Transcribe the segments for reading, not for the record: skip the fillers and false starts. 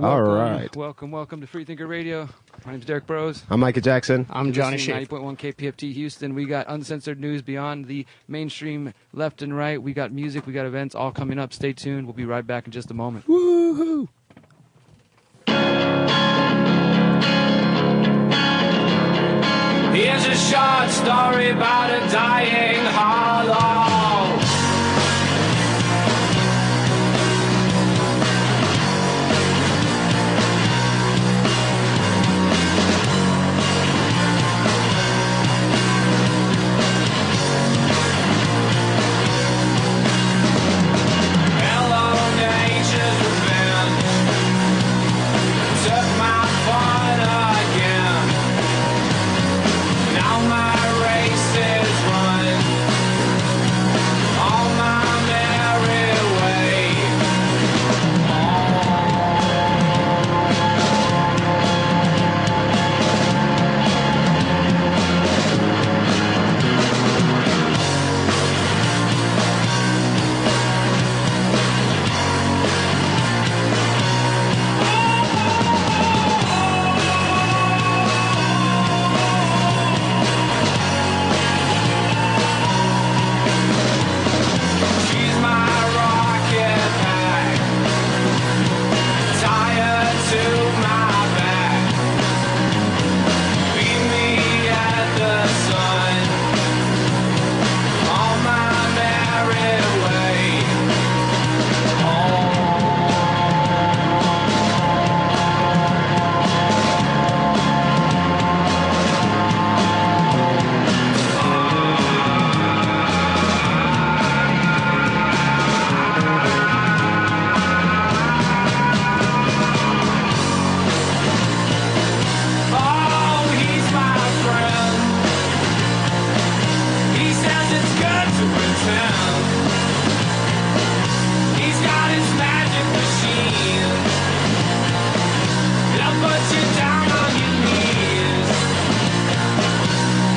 All right. Welcome to Freethinker Radio. My name's Derek Burrows. I'm Micah Jackson. I'm Johnny Shea. 90.1 KPFT Houston. We got uncensored news beyond the mainstream left and right. We got music, we got events all coming up. Stay tuned. We'll be right back in just a moment. Woohoo! Here's a short story about a dying hollow. Hello, nature's revenge. Took my fun again. Now my race is run on my merry way. She's my rocket pack, tired to my back. Beat me at the sun on my merry way. Oh, he's my friend. He says it's good to pretend. He's got his magic machine. He'll put you down on your knees.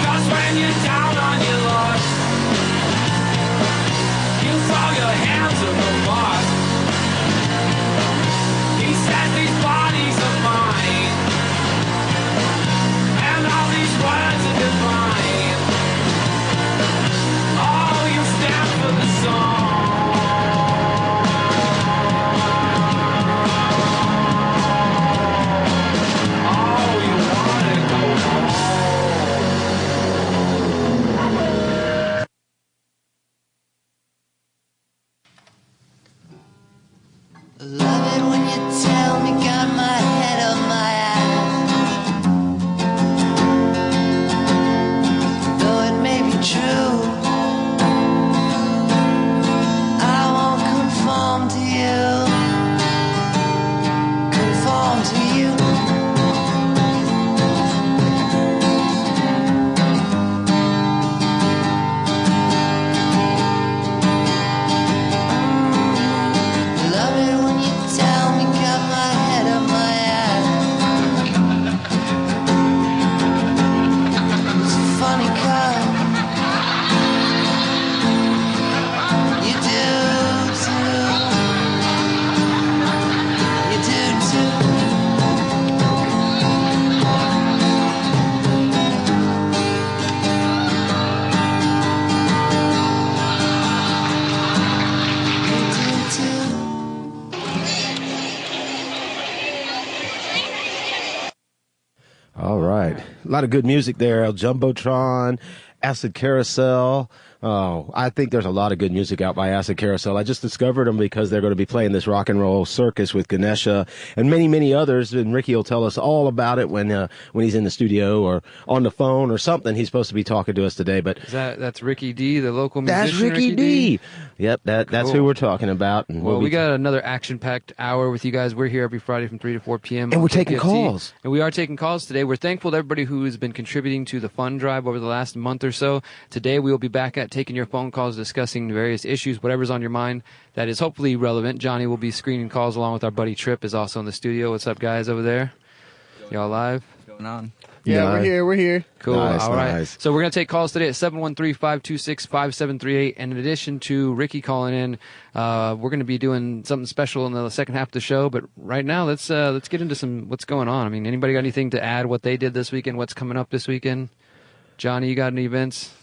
'Cause when you're down on your luck, you throw your hands in the mud. He says these bodies are mine, and all these words are divine. Oh, you stand for the song. Oh, you wanna go home. Love it when you tell me, got my head up my ass. Though it may be true, I won't conform to you. Conform to you. Love it when you tell me, got my head up my ass. It's a funny cut. You do too. You do too. You do too. All right. A lot of good music there. El Jumbotron, Acid Carousel. Oh, I think there's a lot of good music out by Acid Carousel. I just discovered them because they're going to be playing this rock and roll circus with Ganesha and many, many others. And Ricky will tell us all about it when he's in the studio or on the phone or something. He's supposed to be talking to us today, but That's Ricky D, the local musician. that's Ricky D. Yep, that's Cool. who we're talking about. And Well, we'll we be got another action-packed hour with you guys. We're here every Friday from 3 to 4 p.m. And on we're taking KPFT. calls. And we are taking calls today. We're thankful to everybody who has been contributing to the fund drive over the last month or so. Today, we will be back at taking your phone calls, discussing various issues, whatever's on your mind that is hopefully relevant. Johnny will be screening calls along with our buddy Tripp is also in the studio. What's up, guys, over there? Y'all live? on. Yeah, Nice. we're here. Cool. Nice, All right. nice. So we're going to take calls today at 713-526-5738. And in addition to Ricky calling in, we're going to be doing something special in the second half of the show. But right now, let's get into what's going on. I mean, anybody got anything to add? What they did this weekend? What's coming up this weekend? Johnny, you got any events?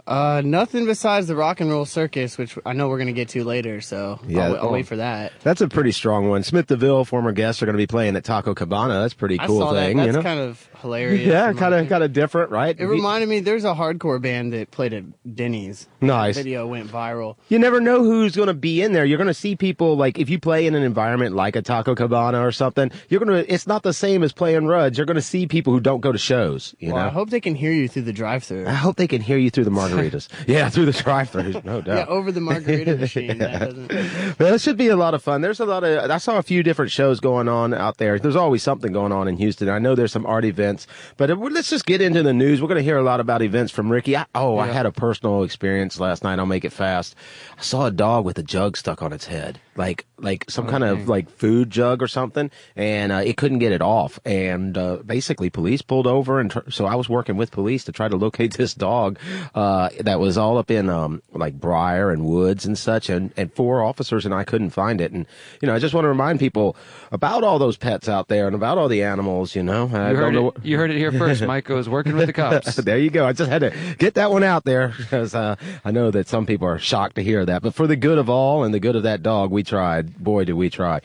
Nothing besides the Rock and Roll Circus, which I know we're going to get to later, so Yeah, I'll wait for that. That's a pretty strong one. Smith DeVille, former guests, are going to be playing at Taco Cabana. That's a pretty cool I saw thing. that. That's you know? kind of hilarious. Yeah, kind of different, right? It reminded me, there's a hardcore band that played at Denny's. Nice. That video went viral. You never know who's going to be in there. You're going to see people, like, if you play in an environment like a Taco Cabana or something, it's not the same as playing Rudd's. You're going to see people who don't go to shows, you Well, know? I hope they can hear you through the drive-thru. I hope they can hear you through the margaritas. Yeah, through the drive-thrus, no doubt. Yeah, over the margarita machine. That doesn't. Well, it should be a lot of fun. I saw a few different shows going on out there. There's always something going on in Houston. I know there's some art events, but let's just get into the news. We're going to hear a lot about events from Ricky. I had a personal experience last night. I'll make it fast. I saw a dog with a jug stuck on its head, like some kind of like food jug or something, and it couldn't get it off. And basically, police pulled over, and so I was working with police to try to locate this dog that was all up in like briar and woods and such, and 4 officers and I couldn't find it. And I just want to remind people about all those pets out there and about all the animals. You heard it here first. Micah is working with the cops. There you go. I just had to get that one out there because I know that some people are shocked to hear that. But for the good of all and the good of that dog, we tried. Boy, did we try.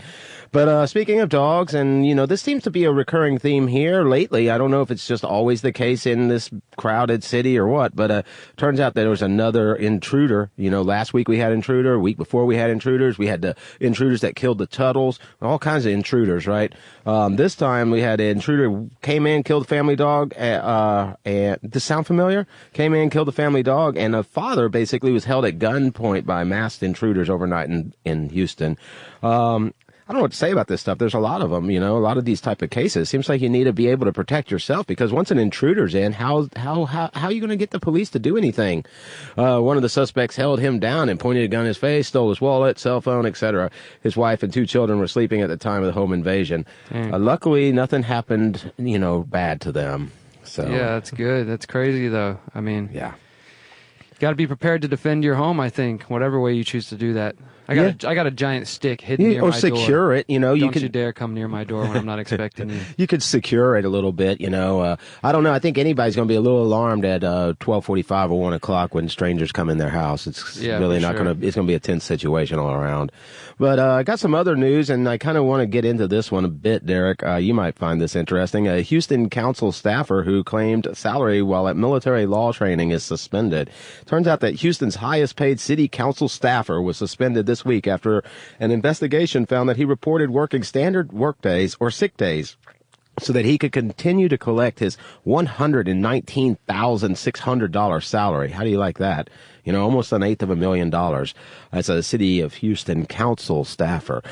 But speaking of dogs, and this seems to be a recurring theme here lately. I don't know if it's just always the case in this crowded city or what, but turns out that there was another intruder. Last week we had intruder. A week before we had intruders. We had the intruders that killed the Tuttles. All kinds of intruders, right? This time we had an intruder came in, killed a family dog. And does this sound familiar? Came in, killed a family dog, and a father basically was held at gunpoint by masked intruders overnight in Houston. I don't know what to say about this stuff. There's a lot of them, a lot of these type of cases. Seems like you need to be able to protect yourself because once an intruder's in, how are you going to get the police to do anything? One of the suspects held him down and pointed a gun in his face, stole his wallet, cell phone, etc. His wife and 2 children were sleeping at the time of the home invasion. Luckily, nothing happened, bad to them. So Yeah, that's good. That's crazy, though. I mean, yeah. Got to be prepared to defend your home, I think, whatever way you choose to do that. I got a giant stick hidden near my door. Or secure it, Don't you dare come near my door when I'm not expecting you. You could secure it a little bit, I don't know. I think anybody's going to be a little alarmed at 12:45 or 1 o'clock when strangers come in their house. It's really not going to. It's going to be a tense situation all around. But I got some other news, and I kind of want to get into this one a bit, Derek. You might find this interesting. A Houston council staffer who claimed salary while at military law training is suspended. Turns out that Houston's highest-paid city council staffer was suspended this week after an investigation found that he reported working standard work days or sick days so that he could continue to collect his $119,600 salary. How do you like that? Almost $1.8 million. As a city of Houston council staffer.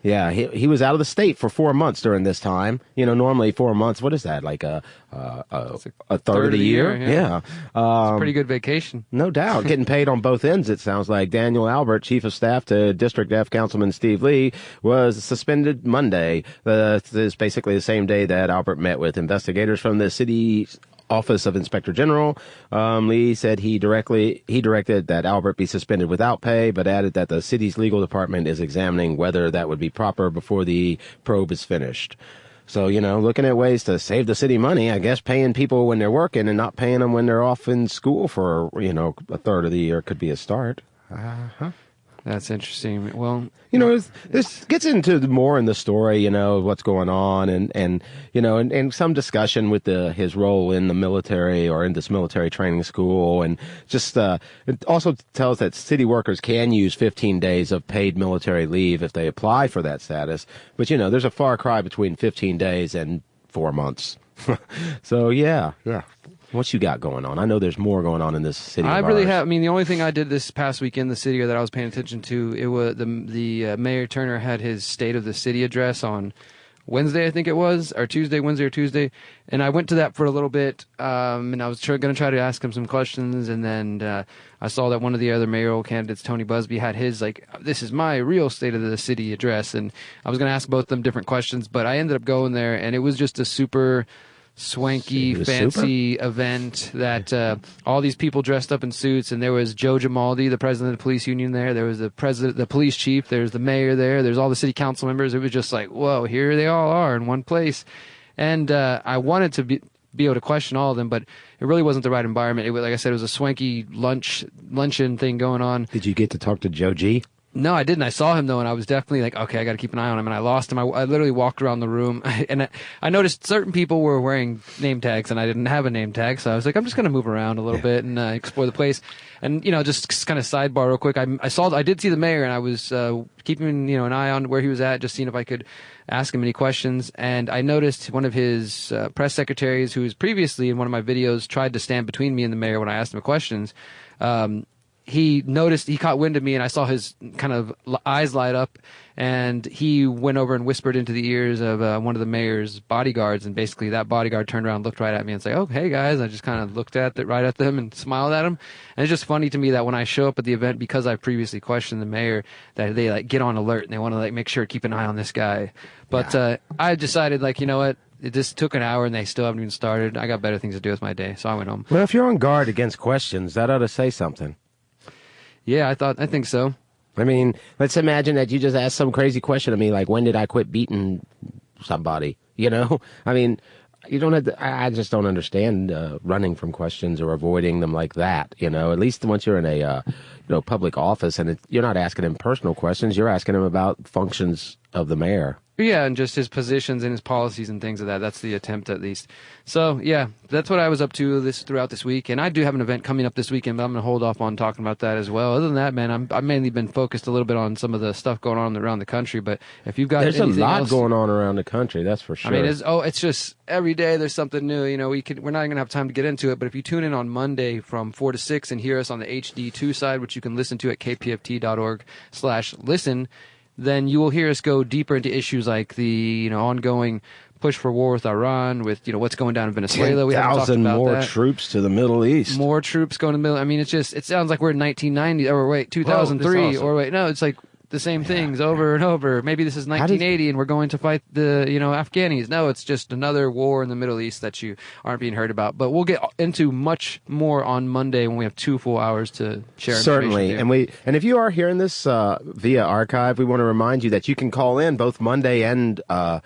Yeah, he was out of the state for 4 months during this time. Normally 4 months. What is that? Like a third of the year? Yeah. It's a pretty good vacation. No doubt. Getting paid on both ends, it sounds like. Daniel Albert, chief of staff to District F Councilman Steve Lee, was suspended Monday. This is basically the same day that Albert met with investigators from the city's Office of Inspector General. Lee said he directed that Albert be suspended without pay, but added that the city's legal department is examining whether that would be proper before the probe is finished. So, looking at ways to save the city money, I guess paying people when they're working and not paying them when they're off in school for, a third of the year could be a start. That's interesting. Well, this gets into more in the story, what's going on and some discussion with his role in the military or in this military training school. And just, it also tells that city workers can use 15 days of paid military leave if they apply for that status. But, there's a far cry between 15 days and 4 months. So, yeah. What you got going on? I know there's more going on in this city. I really have. I mean, the only thing I did this past week in the city that I was paying attention to, it was the Mayor Turner had his State of the City address on Wednesday, I think it was, or Wednesday or Tuesday, and I went to that for a little bit, and I was going to try to ask him some questions, and then I saw that one of the other mayoral candidates, Tony Busby, had his, this is my real State of the City address, and I was going to ask both of them different questions, but I ended up going there, and it was just a super swanky, It was fancy event that all these people dressed up in suits, and there was Joe Gimaldi, the president of the police union there. There was the president, the police chief. There's the mayor there. There's all the city council members. It was just like, whoa, here they all are in one place. And I wanted to be able to question all of them, but it really wasn't the right environment. It was, like I said, it was a swanky luncheon thing going on. Did you get to talk to Joe G? No, I didn't. I saw him though, and I was definitely like, okay, I got to keep an eye on him. And I lost him. I literally walked around the room, and I noticed certain people were wearing name tags, and I didn't have a name tag. So I was like, I'm just going to move around a little bit and explore the place. And just kind of sidebar real quick. I did see the mayor, and I was keeping an eye on where he was at, just seeing if I could ask him any questions. And I noticed one of his press secretaries, who was previously in one of my videos, tried to stand between me and the mayor when I asked him questions. He caught wind of me, and I saw his kind of eyes light up, and he went over and whispered into the ears of one of the mayor's bodyguards, and basically that bodyguard turned around, looked right at me, and said, "Oh, hey guys." I just kind of looked right at them and smiled at him. And it's just funny to me that when I show up at the event, because I've previously questioned the mayor, that they like get on alert and they want to like make sure to keep an eye on this guy. But I decided, like, you know what? It just took an hour and they still haven't even started. I got better things to do with my day, so I went home. Well, if you're on guard against questions, that ought to say something. Yeah, I think so. I mean, let's imagine that you just asked some crazy question to me, like, when did I quit beating somebody? I mean, you don't have to, I just don't understand running from questions or avoiding them like that. At least once you're in a public office and you're not asking him personal questions, you're asking him about functions of the mayor. Yeah, and just his positions and his policies and things of that. That's the attempt, at least. So, yeah, that's what I was up to throughout this week. And I do have an event coming up this weekend, but I'm going to hold off on talking about that as well. Other than that, man, I've mainly been focused a little bit on some of the stuff going on around the country. But if you've got There's a lot else, going on around the country, that's for sure. I mean, it's just every day there's something new. We're not going to have time to get into it. But if you tune in on Monday from 4 to 6 and hear us on the HD2 side, which you can listen to at kpft.org/listen, then you will hear us go deeper into issues like the ongoing push for war with Iran, with what's going down in Venezuela. We haven't talked about 10,000 more that. troops to the Middle East. More troops going to the middle. I mean, it sounds like we're in 1990 or wait 2003 awesome. or wait no, it's like the same things over and over. Maybe this is 1980 and we're going to fight the Afghanis. No, it's just another war in the Middle East that you aren't being heard about. But we'll get into much more on Monday when we have 2 full hours to share. Certainly, and if you are hearing this via archive, we want to remind you that you can call in both Monday and on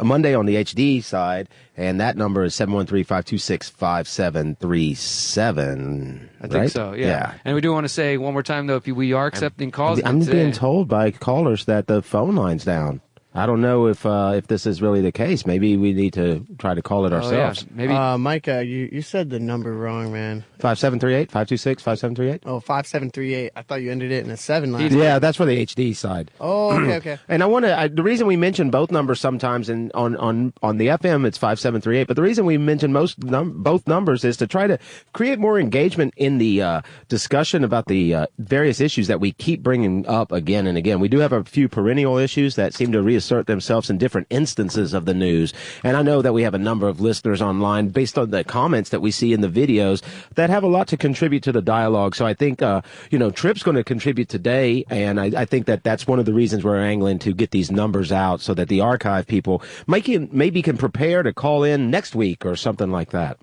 Monday on the HD side, and that number is 713-526-5737. I think so, yeah. And we do want to say one more time, though, if we are accepting calls. I'm being told by callers that the phone line's down. I don't know if this is really the case. Maybe we need to try to call it ourselves. Yeah. Maybe. Mike, you said the number wrong, man. 5738-526-5738? Oh, 5738. I thought you ended it in a 7 last. Yeah, that's for the HD side. Oh, okay. And I want to. The reason we mention both numbers sometimes, and on the FM it's 5738. But the reason we mention both numbers is to try to create more engagement in the discussion about the various issues that we keep bringing up again and again. We do have a few perennial issues that seem to reassert themselves in different instances of the news. And I know that we have a number of listeners online based on the comments that we see in the videos that have a lot to contribute to the dialogue. So I think, Trip's going to contribute today. And I think that that's one of the reasons we're angling to get these numbers out so that the archive people maybe can prepare to call in next week or something like that.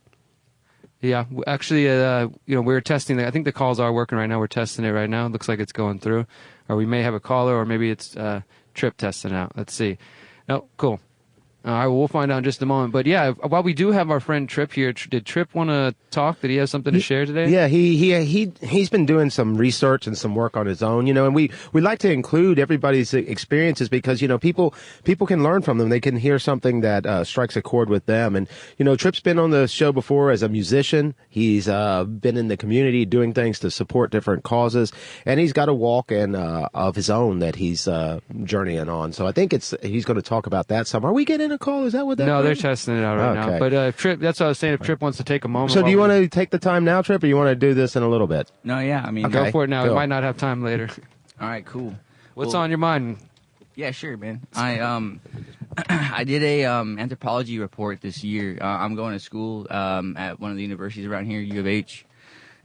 Yeah, actually, we're testing that. I think the calls are working right now. We're testing it right now. It looks like it's going through. Or we may have a caller, or maybe it's Trip testing out. Let's see. No, cool. All right, well, we'll find out in just a moment. But yeah, while we do have our friend Trip here, did Trip want to talk? Did he have something to share today? Yeah, he's been doing some research and some work on his own, and we like to include everybody's experiences because, people can learn from them. They can hear something that strikes a chord with them. And, Trip's been on the show before as a musician. He's been in the community doing things to support different causes. And he's got a walk of his own that he's journeying on. So I think he's going to talk about that some. Are we getting a call? Is that what that No, is? they're testing it out right now. But Trip, that's what I was saying. If Trip wants to take a moment. So do you want to take the time now, Trip, or you want to do this in a little bit? No, yeah. I mean, Go for it now. Cool. We might not have time later. all right, cool. What's on your mind? Yeah, sure, man. I did a anthropology report this year. I'm going to school at one of the universities around here, U of H,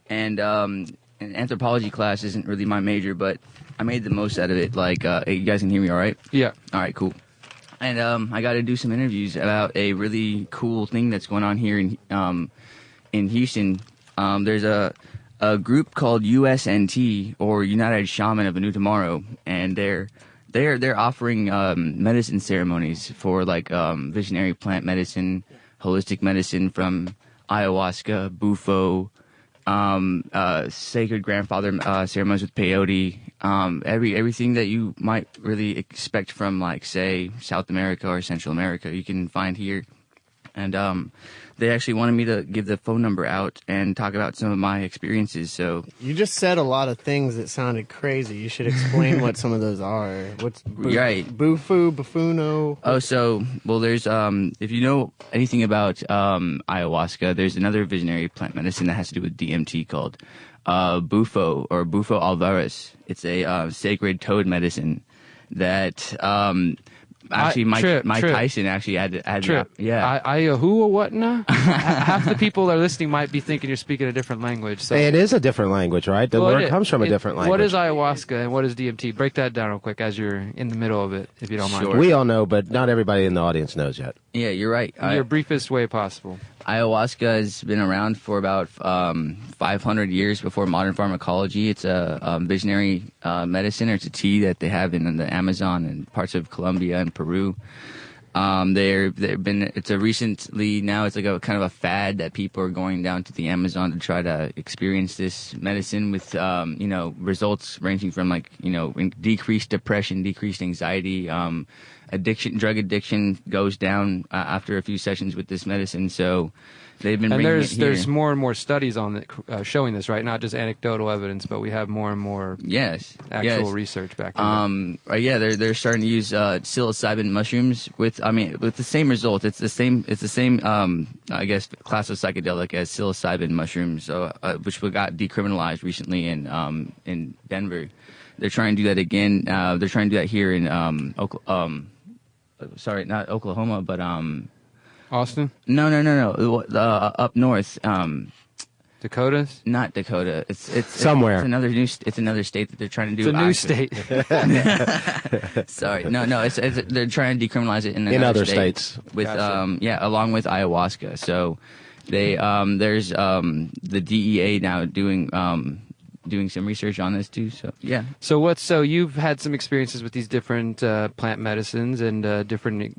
and an anthropology class isn't really my major, but I made the most out of it. Like, hey, you guys can hear me all right? Yeah. All right, cool. And I got to do some interviews about a really cool thing that's going on here in Houston. There's a group called USNT, or United Shaman of a New Tomorrow, and they're offering medicine ceremonies for like visionary plant medicine, holistic medicine, from ayahuasca, bufo, sacred grandfather ceremonies with peyote, everything that you might really expect from, like, say, South America or Central America, you can find here. And they actually wanted me to give the phone number out and talk about some of my experiences. So You just said a lot of things that sounded crazy. You should explain what some of those are. What's Right. Bufu, Bufuno? There's if you know anything about ayahuasca, there's another visionary plant medicine that has to do with DMT called Bufo, or Bufo alvaris. It's a sacred toad medicine that actually Mike Tyson actually had Trip. Who or what now? Half the people that are listening might be thinking you're speaking a different language. So It is a different language, right? The word comes from a different language. What is ayahuasca and what is DMT? Break that down real quick as you're in the middle of it, if you don't mind. Sure. We all know, but not everybody in the audience knows yet. Yeah, you're right. In your briefest way possible. Ayahuasca has been around for about 500 years before modern pharmacology. It's a visionary medicine, or it's a tea that they have in the Amazon and parts of Colombia and Peru. It's like a kind of a fad that people are going down to the Amazon to try to experience this medicine with, results ranging from, like, decreased depression, decreased anxiety, drug addiction goes down after a few sessions with this medicine. So they've been bringing it here. There's more and more studies on it showing this, right? Not just anecdotal evidence, but we have more and more actual research back. They're starting to use psilocybin mushrooms with the same result. It's the same I guess class of psychedelic as psilocybin mushrooms, which got decriminalized recently in Denver. They're trying to do that again. They're trying to do that here in not Oklahoma, but Austin? No. Up north. Dakotas? Not Dakota. It's somewhere. It's another state that they're trying to do. It's a new state. Sorry, no. They're trying to decriminalize it in other states with Gotcha. along with ayahuasca. So there's the DEA now doing some research on this too. So yeah. So you've had some experiences with these different plant medicines and different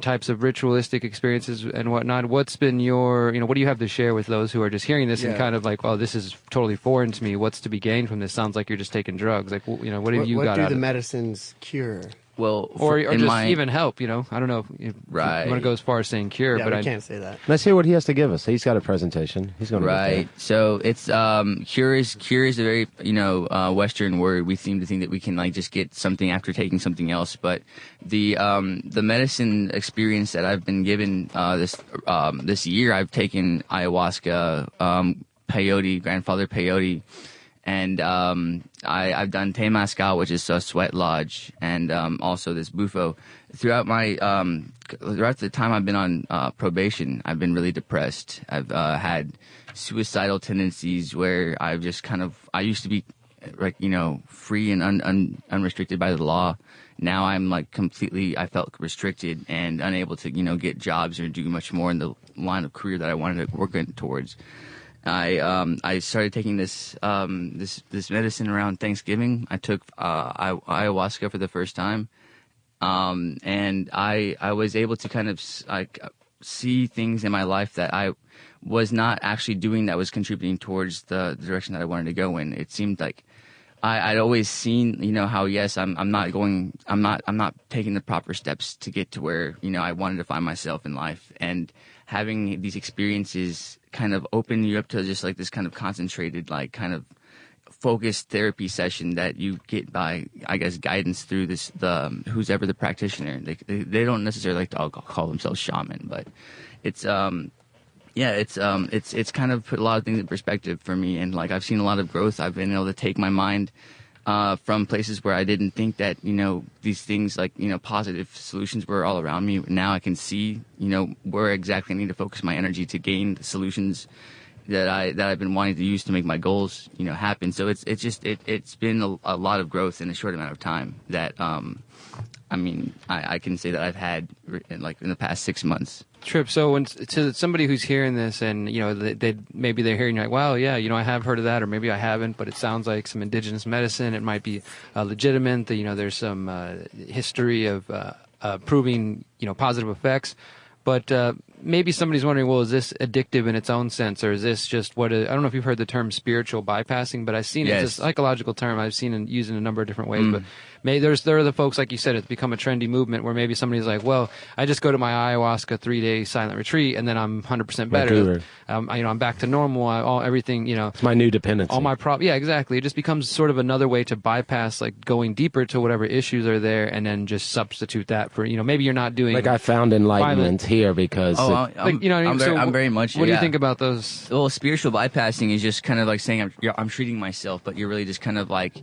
types of ritualistic experiences and whatnot. What's been your what do you have to share with those who are just hearing this and kind of like, oh, this is totally foreign to me. What's to be gained from this? Sounds like you're just taking drugs. Like, what have you got out of it? What do the medicines cure? Well, or just even help, I don't know if you want to go as far as saying cure, Yeah, but I can't say that. Let's hear what he has to give us. He's got a presentation. He's going to right. So it's cure is a very Western word. We seem to think that we can like just get something after taking something else, but the medicine experience that I've been given this year, I've taken ayahuasca, peyote, grandfather peyote. And I've done Temazcal, which is a sweat lodge, and also this Bufo. Throughout the time I've been on probation, I've been really depressed. I've had suicidal tendencies where I've just I used to be like free and unrestricted by the law. Now I'm like I felt restricted and unable to get jobs or do much more in the line of career that I wanted to work towards. I started taking this medicine around Thanksgiving. I took ayahuasca for the first time, and I was able to kind of see things in my life that I was not actually doing that was contributing towards the direction that I wanted to go in. It seemed like I'd always seen how I'm not taking the proper steps to get to where I wanted to find myself in life, and having these experiences kind of open you up to just like this kind of concentrated, like kind of focused therapy session that you get by, I guess, guidance through who's ever the practitioner. They don't necessarily like to call themselves shaman, but it's kind of put a lot of things in perspective for me, and like I've seen a lot of growth. I've been able to take my mind from places where I didn't think that these things like positive solutions were all around me. Now I can see where exactly I need to focus my energy to gain the solutions that I've been wanting to use to make my goals happen. So it's been a lot of growth in a short amount of time that I mean, I can say that I've had in the past 6 months. Trip. So when to somebody who's hearing this, and maybe they're hearing like, wow, yeah, I have heard of that, or maybe I haven't, but it sounds like some indigenous medicine. It might be legitimate. There's some history of proving positive effects. But maybe somebody's wondering, well, is this addictive in its own sense, or is this just I don't know if you've heard the term spiritual bypassing, but I've seen it's a psychological term I've seen it used in a number of different ways. But there are the folks, like you said, it's become a trendy movement where maybe somebody's like, well, I just go to my ayahuasca 3-day silent retreat and then I'm 100% better. I'm back to normal. Everything. It's my new dependency. All my yeah, exactly. It just becomes sort of another way to bypass like going deeper to whatever issues are there, and then just substitute that for maybe you're not doing like I found enlightenment here because I'm very much. What do you think about those? Well, spiritual bypassing is just kind of like saying I'm treating myself, but you're really just kind of like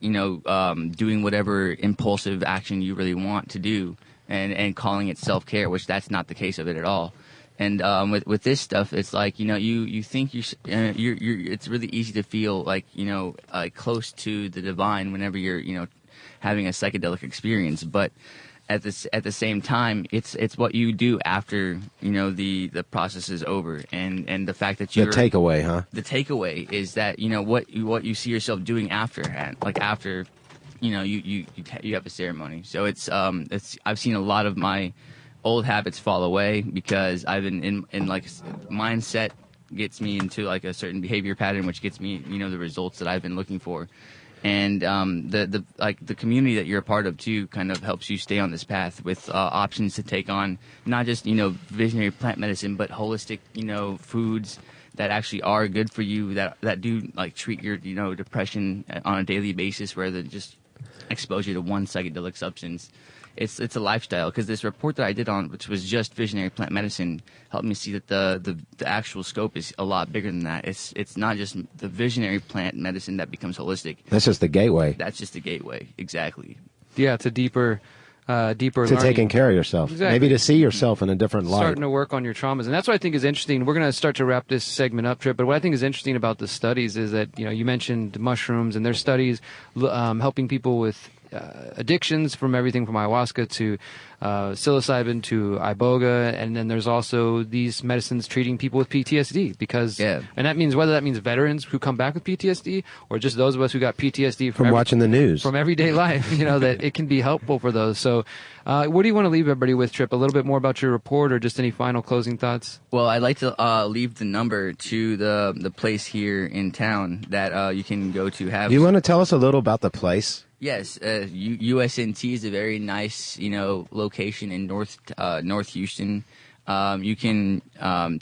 doing whatever impulsive action you really want to do, and calling it self-care, which that's not the case of it at all. And with this stuff, it's like you think you're it's really easy to feel like close to the divine whenever you're having a psychedelic experience, but at the same time, it's what you do after the process is over, and the fact that the takeaway, the takeaway is that what you see yourself doing after, you have a ceremony. So it's I've seen a lot of my old habits fall away because I've been in like mindset gets me into like a certain behavior pattern, which gets me the results that I've been looking for. And the community that you're a part of too kind of helps you stay on this path with options to take on not just visionary plant medicine, but holistic foods that actually are good for you, that do like treat your depression on a daily basis, rather than just exposure to one psychedelic substance. It's a lifestyle, because this report that I did on, which was just visionary plant medicine, helped me see that the actual scope is a lot bigger than that. It's not just the visionary plant medicine that becomes holistic. That's just the gateway. That's just the gateway, exactly. Yeah, it's a deeper to learning. taking care of yourself. Exactly. Maybe to see yourself in a different light. Starting to work on your traumas. And that's what I think is interesting. We're going to start to wrap this segment up, Trip. But what I think is interesting about the studies is that, you mentioned mushrooms, and there's studies helping people with addictions, from everything from ayahuasca to psilocybin to iboga, and then there's also these medicines treating people with PTSD, and that means, whether that means veterans who come back with PTSD or just those of us who got PTSD from watching the news, from everyday life, that it can be helpful for those. So what do you want to leave everybody with, Trip? A little bit more about your report, or just any final closing thoughts? Well, I'd like to leave the number to the place here in town that you can go to have. You want to tell us a little about the place? Yes, USNT is a very nice, location in North Houston. You can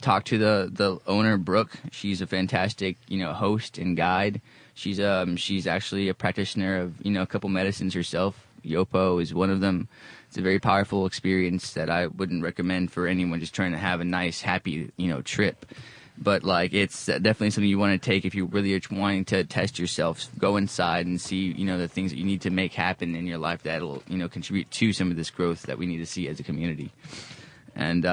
talk to the owner, Brooke. She's a fantastic, host and guide. She's actually a practitioner of, a couple medicines herself. Yopo is one of them. It's a very powerful experience that I wouldn't recommend for anyone just trying to have a nice, happy, trip. But it's definitely something you want to take if you really are wanting to test yourself. Go inside and see, the things that you need to make happen in your life that'll, contribute to some of this growth that we need to see as a community. And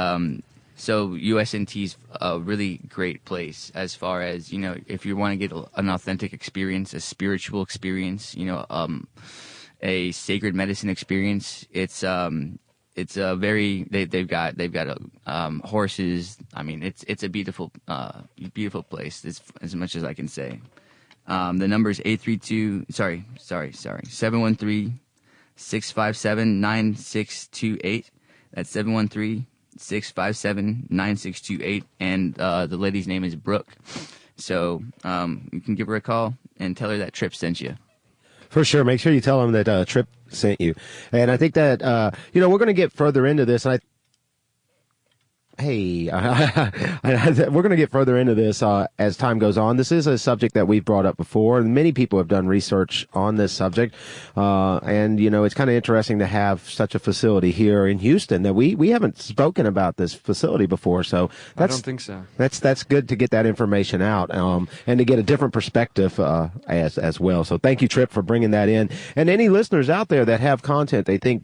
so USNT's a really great place as far as, if you want to get an authentic experience, a spiritual experience, a sacred medicine experience. It's a very they've got horses. I mean, it's a beautiful place. As much as I can say. The number is 713-657-9628. That's 713-657-9628, and the lady's name is Brooke. So you can give her a call and tell her that Trip sent you. For sure. Make sure you tell them that Trip sent you. And I think that, we're going to get further into this. And we're going to get further into this as time goes on. This is a subject that we've brought up before, and many people have done research on this subject. And it's kind of interesting to have such a facility here in Houston that we haven't spoken about this facility before. So I don't think so. That's good to get that information out, and to get a different perspective as well. So thank you, Trip, for bringing that in. And any listeners out there that have content they think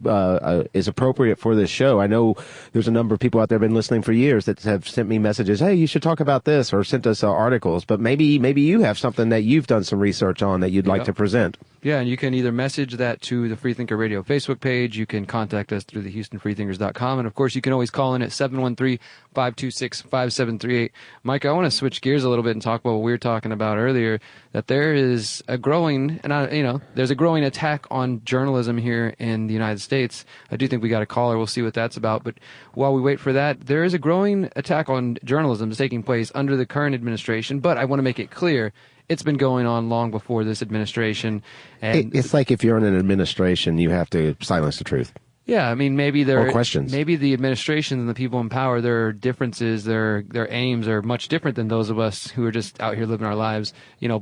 is appropriate for this show, I know there's a number of people out there who've been listening for years that have sent me messages, hey, you should talk about this, or sent us articles, but maybe you have something that you've done some research on that you'd like to present. Yeah, and you can either message that to the Freethinker Radio Facebook page. You can contact us through the HoustonFreethinkers.com. And, of course, you can always call in at 713-526-5738. Mike, I want to switch gears a little bit and talk about what we were talking about earlier, that there is a growing, there's a growing attack on journalism here in the United States. I do think we got a caller. We'll see what that's about. But while we wait for that, there is a growing attack on journalism taking place under the current administration. But I want to make it clear, it's been going on long before this administration. And It's like if you're in an administration, you have to silence the truth. yeah, I mean, maybe there Or questions. Maybe the administration and the people in power, their differences, their aims are much different than those of us who are just out here living our lives,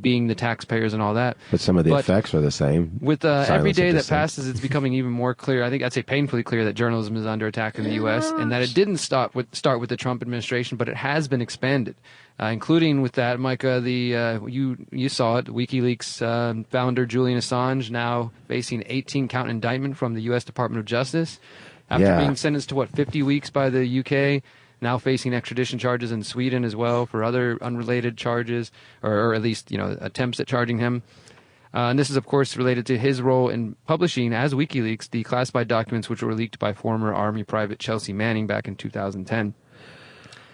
being the taxpayers and all that. But some of the But effects are the same. With every Silence day of that dissent. passes, it's becoming even more clear. I think I'd say painfully clear that journalism is under attack in the U.S. and that it didn't start with the Trump administration, but it has been expanded, including with that, Micah. You saw it. WikiLeaks founder Julian Assange now facing 18-count indictment from the U.S. Department of Justice after Yeah. being sentenced to 50 weeks by the U.K. Now facing extradition charges in Sweden as well for other unrelated charges, or at least attempts at charging him. And this is, of course, related to his role in publishing, as WikiLeaks, the classified documents which were leaked by former Army Private Chelsea Manning back in 2010.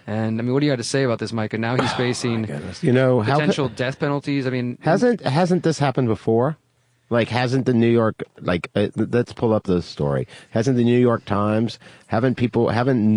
And, I mean, what do you have to say about this, Micah? Now he's facing potential death penalties. I mean, Hasn't this happened before? Like, hasn't the New York, let's pull up the story. Hasn't the New York Times, haven't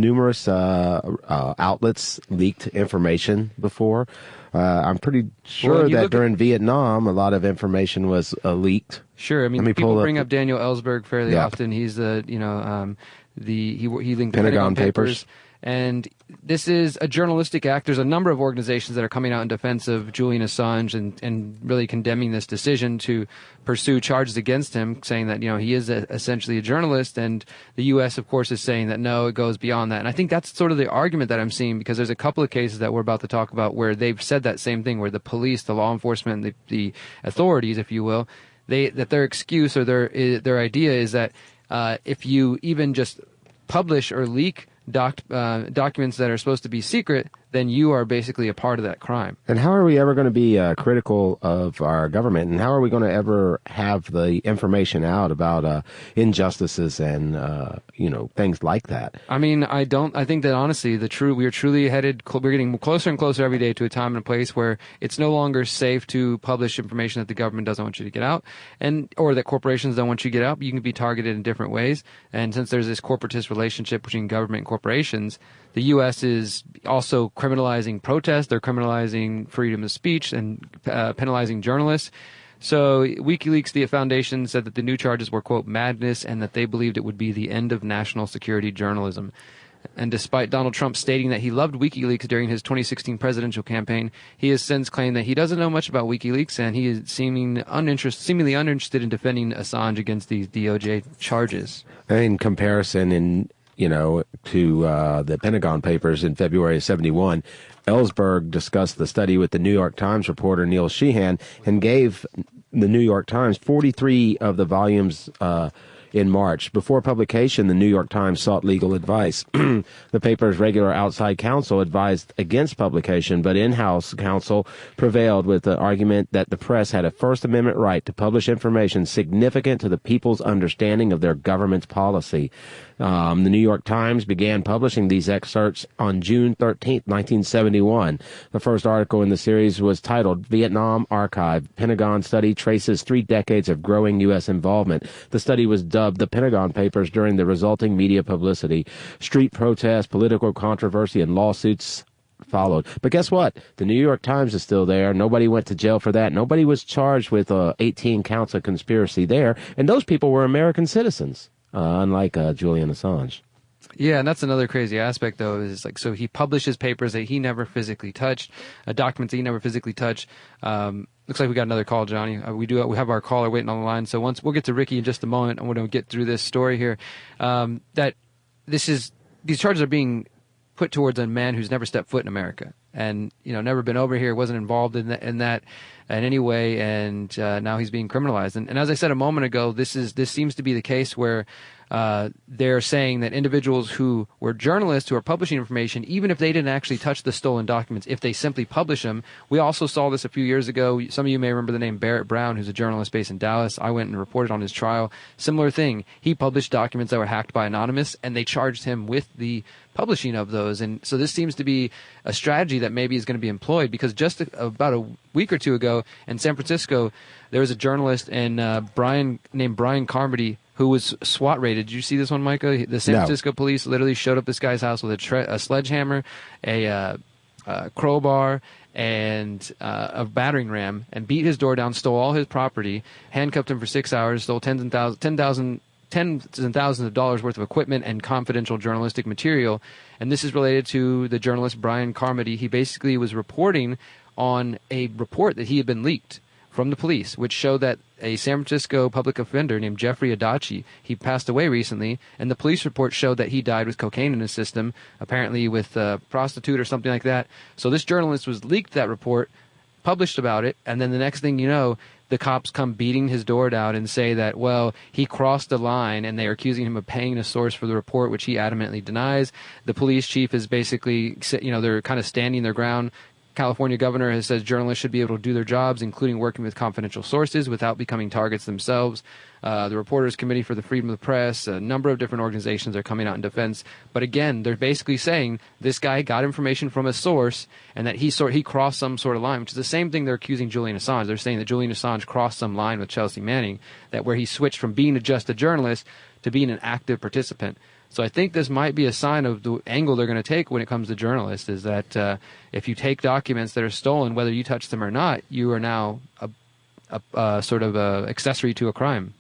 numerous outlets leaked information before? I'm pretty sure that during Vietnam, a lot of information was leaked. Sure. I mean, people bring up Daniel Ellsberg fairly often. He's he linked the Pentagon Papers. And this is a journalistic act. There's a number of organizations that are coming out in defense of Julian Assange and really condemning this decision to pursue charges against him, saying that, he is essentially a journalist. And the U.S., of course, is saying that, no, it goes beyond that. And I think that's sort of the argument that I'm seeing, because there's a couple of cases that we're about to talk about where they've said that same thing, where the police, the law enforcement, the authorities, if you will, that their excuse or their idea is that if you even just publish or leak documents that are supposed to be secret, then you are basically a part of that crime. And how are we ever going to be critical of our government? And how are we going to ever have the information out about injustices and things like that? I mean, I think that honestly, we are truly we're getting closer and closer every day to a time and a place where it's no longer safe to publish information that the government doesn't want you to get out, or that corporations don't want you to get out. You can be targeted in different ways. And since there's this corporatist relationship between government and corporations, the U.S. is also criminalizing protest. They're criminalizing freedom of speech and penalizing journalists. So WikiLeaks, the foundation, said that the new charges were, quote, madness, and that they believed it would be the end of national security journalism. And despite Donald Trump stating that he loved WikiLeaks during his 2016 presidential campaign, he has since claimed that he doesn't know much about WikiLeaks, and he is seemingly uninterested in defending Assange against these DOJ charges. In comparison, to the Pentagon Papers in February of 1971, Ellsberg discussed the study with the New York Times reporter Neil Sheehan and gave the New York Times 43 of the volumes in March. Before publication, the New York Times sought legal advice. The paper's regular outside counsel advised against publication, but in-house counsel prevailed with the argument that the press had a First Amendment right to publish information significant to the people's understanding of their government's policy. The New York Times began publishing these excerpts on June 13, 1971. The first article in the series was titled Vietnam Archive. Pentagon Study Traces 3 Decades of Growing U.S. Involvement. The study was dubbed the Pentagon Papers during the resulting media publicity. Street protests, political controversy, and lawsuits followed. But guess what? The New York Times is still there. Nobody went to jail for that. Nobody was charged with 18 counts of conspiracy there. And those people were American citizens. Unlike Julian Assange. Yeah, and that's another crazy aspect, though, is so he publishes papers that he never physically touched, documents that he never physically touched. Looks like we got another call, Johnny. We have our caller waiting on the line. So we'll get to Ricky in just a moment. I'm going to get through this story here. That these charges are being put towards a man who's never stepped foot in America and never been over here, wasn't involved in that in any way, and now he's being criminalized. And as I said a moment ago, this seems to be the case where they're saying that individuals who were journalists who are publishing information, even if they didn't actually touch the stolen documents, if they simply publish them. We also saw this a few years ago. Some of you may remember the name Barrett Brown, who's a journalist based in Dallas. I went and reported on his trial. Similar thing. He published documents that were hacked by Anonymous, and they charged him with the publishing of those. And so this seems to be a strategy that maybe is going to be employed, because just about a week or two ago in San Francisco, there was a journalist named Brian Carmody who was SWAT raided. Did you see this one, Micah? The San Francisco police literally showed up this guy's house with a sledgehammer, a crowbar, and a battering ram, and beat his door down, stole all his property, handcuffed him for 6 hours, stole tens and thousands of dollars worth of equipment and confidential journalistic material. And this is related to the journalist Brian Carmody. He basically was reporting on a report that he had been leaked from the police, which showed that a San Francisco public offender named Jeffrey Adachi, he passed away recently, and the police report showed that he died with cocaine in his system, apparently with a prostitute or something like that. So this journalist was leaked that report, published about it, and then the next thing you know, the cops come beating his door down and say that, well, he crossed the line, and they are accusing him of paying a source for the report, which he adamantly denies. The police chief is basically, they're kind of standing their ground. California governor has said journalists should be able to do their jobs, including working with confidential sources without becoming targets themselves. The Reporters Committee for the Freedom of the Press, a number of different organizations are coming out in defense. But again, they're basically saying this guy got information from a source and that he crossed some sort of line, which is the same thing they're accusing Julian Assange. They're saying that Julian Assange crossed some line with Chelsea Manning, that where he switched from being just a journalist to being an active participant. So I think this might be a sign of the angle they're going to take when it comes to journalists, is that if you take documents that are stolen, whether you touch them or not, you are now a sort of accessory to a crime.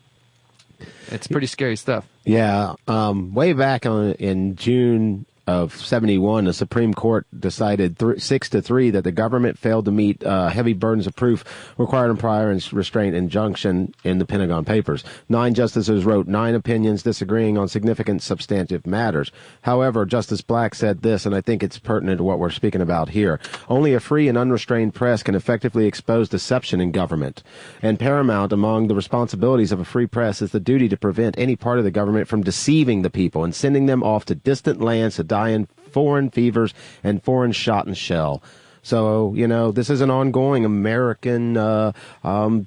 It's pretty scary stuff. Yeah. Way back in June of 71, the Supreme Court decided 6-3 that the government failed to meet heavy burdens of proof required in prior and restraint injunction in the Pentagon Papers. 9 justices wrote 9 opinions disagreeing on significant substantive matters. However, Justice Black said this, and I think it's pertinent to what we're speaking about here. Only a free and unrestrained press can effectively expose deception in government. And paramount among the responsibilities of a free press is the duty to prevent any part of the government from deceiving the people and sending them off to distant lands to die in foreign fevers and foreign shot and shell. So, this is an ongoing American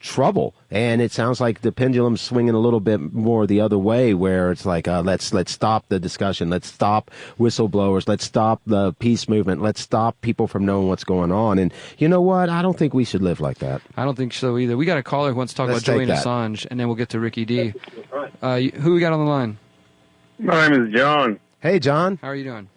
trouble. And it sounds like the pendulum's swinging a little bit more the other way, where it's like, let's stop the discussion. Let's stop whistleblowers. Let's stop the peace movement. Let's stop people from knowing what's going on. And you know what? I don't think we should live like that. I don't think so either. We got a caller who wants to talk about Julian Assange, and then we'll get to Ricky D. Who we got on the line? My name is John. Hey, John. How are you doing?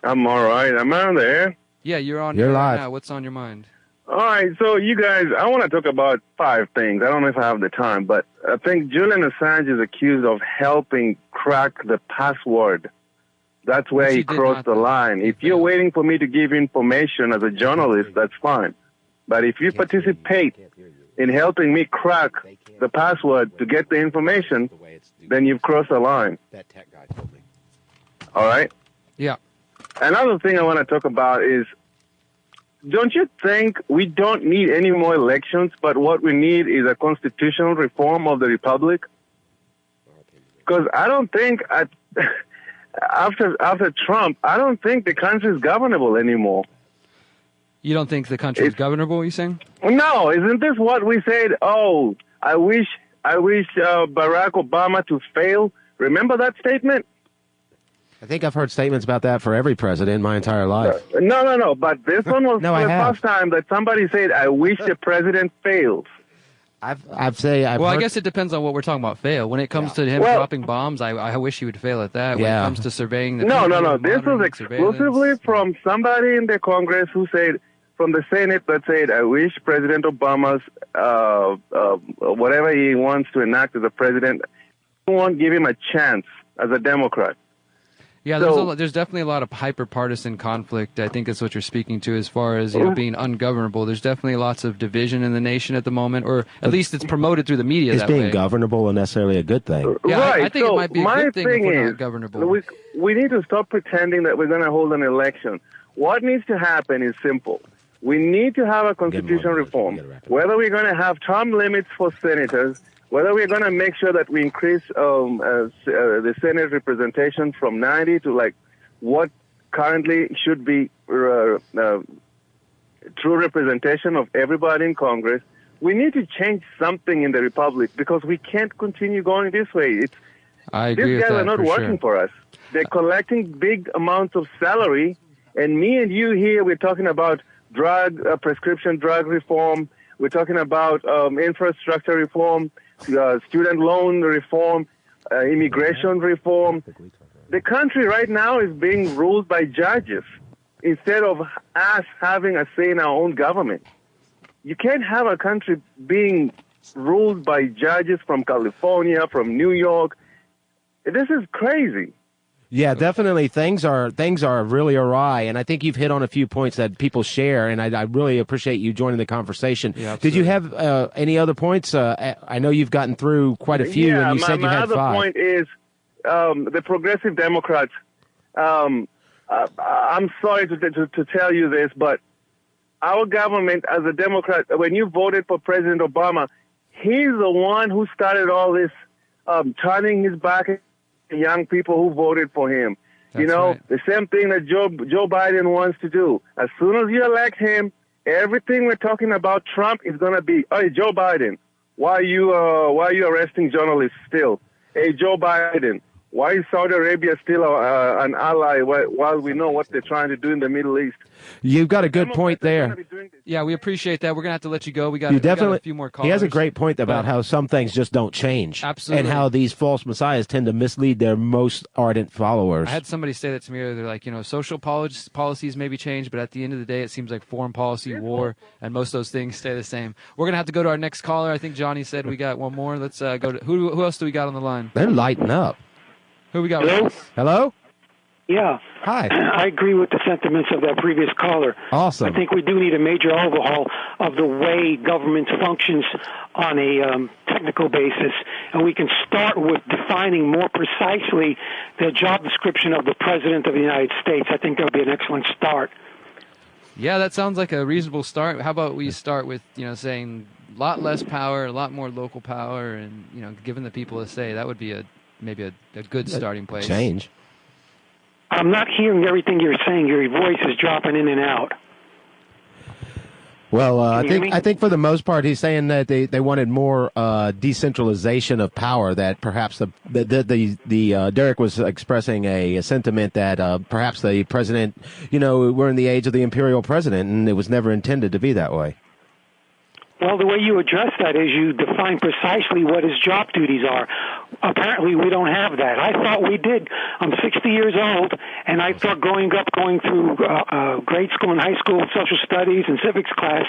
I'm all right. Am I on the air? Yeah, you're on You're here live. right now. What's on your mind? All right. So you guys, I want to talk about 5 things. I don't know if I have the time, but I think Julian Assange is accused of helping crack the password. That's where he crossed the line. If you're waiting for me to give information as a journalist, that's fine. But if you participate in helping me crack the password to get the information, then you've crossed the line. That tech guy told me. All right? Yeah. Another thing I want to talk about is, don't you think we don't need any more elections, but what we need is a constitutional reform of the republic? Because I don't think, after Trump, I don't think the country is governable anymore. You don't think the country is governable, you saying? No, isn't this what we said? Oh, I wish Barack Obama to fail. Remember that statement? I think I've heard statements about that for every president my entire life. No. But this one was No, the I have. first time that somebody said, I wish the president fails. I guess it depends on what we're talking about. Fail. When it comes to him dropping bombs, I wish he would fail at that. When it comes to surveying the No. people, This was monitoring exclusively from somebody in the Congress who said, from the Senate, that said, I wish President Obama's whatever he wants to enact as a president, I won't give him a chance as a Democrat. Yeah, there's definitely a lot of hyper-partisan conflict. I think that's what you're speaking to as far as being ungovernable. There's definitely lots of division in the nation at the moment, or at least it's promoted through the media Is that being way. governable necessarily a good thing? Yeah, Right. I think it might be a good thing if we're is, not governable. we need to stop pretending that we're going to hold an election. What needs to happen is simple. We need to have a constitutional reform. Whether we're going to have term limits for senators, whether we're going to make sure that we increase the Senate representation from 90 to like what currently should be true representation of everybody in Congress. We need to change something in the Republic because we can't continue going this way. I agree These guys with that, are not working for us. They're collecting big amounts of salary, and me and you here, we're talking about prescription drug reform. We're talking about infrastructure reform, student loan reform, immigration reform. The country right now is being ruled by judges instead of us having a say in our own government. You can't have a country being ruled by judges from California, from New York. This is crazy. Yeah, definitely. Things are really awry, and I think you've hit on a few points that people share, and I really appreciate you joining the conversation. Yeah, did you have any other points? I know you've gotten through quite a few, and you said you had 5. My other point is the progressive Democrats. I'm sorry to tell you this, but our government, as a Democrat, when you voted for President Obama, he's the one who started all this turning his back at young people who voted for him. That's right. The same thing that Joe Biden wants to do. As soon as you elect him, everything we're talking about Trump is going to be, hey, Joe Biden, why are you arresting journalists still? Hey, Joe Biden, why is Saudi Arabia still an ally while we know what they're trying to do in the Middle East? You've got a good point there. Yeah, we appreciate that. We're going to have to let you go. We got a few more callers. He has a great point about how some things just don't change. Absolutely. And how these false messiahs tend to mislead their most ardent followers. I had somebody say that to me earlier. They're like, social policies maybe change, but at the end of the day, it seems like foreign policy, war, and most of those things stay the same. We're going to have to go to our next caller. I think Johnny said we got one more. Let's go to who else do we got on the line? They're lighting up. Who we got? Hello? Hello? Yeah. Hi. I agree with the sentiments of that previous caller. Awesome. I think we do need a major overhaul of the way government functions on a technical basis, and we can start with defining more precisely the job description of the President of the United States. I think that would be an excellent start. Yeah, that sounds like a reasonable start. How about we start with, saying a lot less power, a lot more local power, and, giving the people a say. That would be maybe a good starting place. Change. I'm not hearing everything you're saying. Your voice is dropping in and out. Well, I think for the most part, he's saying that they wanted more decentralization of power. That perhaps the Derek was expressing a sentiment that perhaps the president, we're in the age of the imperial president, and it was never intended to be that way. Well, the way you address that is you define precisely what his job duties are. Apparently, we don't have that. I thought we did. I'm 60 years old, and I thought going through grade school and high school social studies and civics class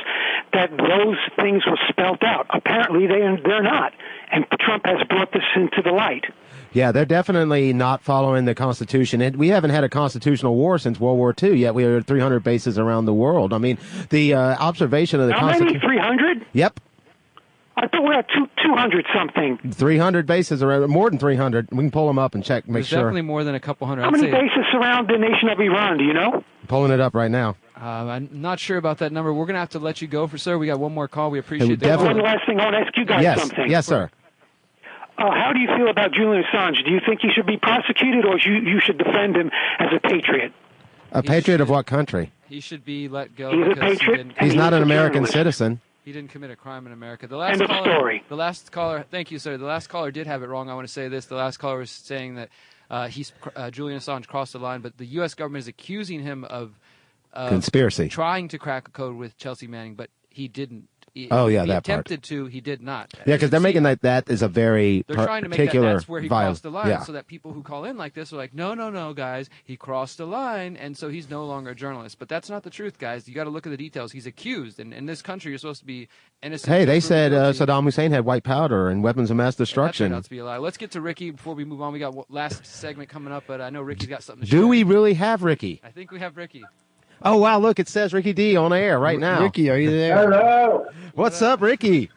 that those things were spelled out. Apparently, they're not, and Trump has brought this into the light. Yeah, they're definitely not following the Constitution. And we haven't had a constitutional war since World War II, yet we are at 300 bases around the world. I mean, the observation of the Constitution... How many? 300? Yep. I thought we were at 200-something. 300 bases, around more than 300. We can pull them up and check, make sure. Definitely more than a couple hundred. How many bases surround the nation of Iran, do you know? Pulling it up right now. I'm not sure about that number. We're going to have to let you go, sir. We got one more call. We appreciate that. One last thing. I want to ask you guys something. Yes, sir. How do you feel about Julian Assange? Do you think he should be prosecuted, or you should defend him as a patriot? A patriot of what country? He should be let go. He's a patriot. He's not an American citizen. He didn't commit a crime in America. End of story. The last caller, thank you, sir. The last caller did have it wrong. I want to say this. The last caller was saying that Julian Assange crossed the line, but the U.S. government is accusing him of conspiracy, trying to crack a code with Chelsea Manning, but he didn't. He attempted to. He did not. Yeah, because they're making that is a very they're trying to make that's where he crossed the line, so that people who call in like this are like, no, guys, he crossed the line, and so he's no longer a journalist. But that's not the truth, guys. You got to look at the details. He's accused, and in this country, you're supposed to be innocent. Hey, they said Saddam Hussein had white powder and weapons of mass destruction. That turned out to be a lie. Let's get to Ricky before we move on. We got last segment coming up, but I know Ricky's got something to share. Do we really have Ricky? I think we have Ricky. Oh, wow, look, it says Ricky D on air right now. Ricky, are you there? Hello. What's up, Ricky?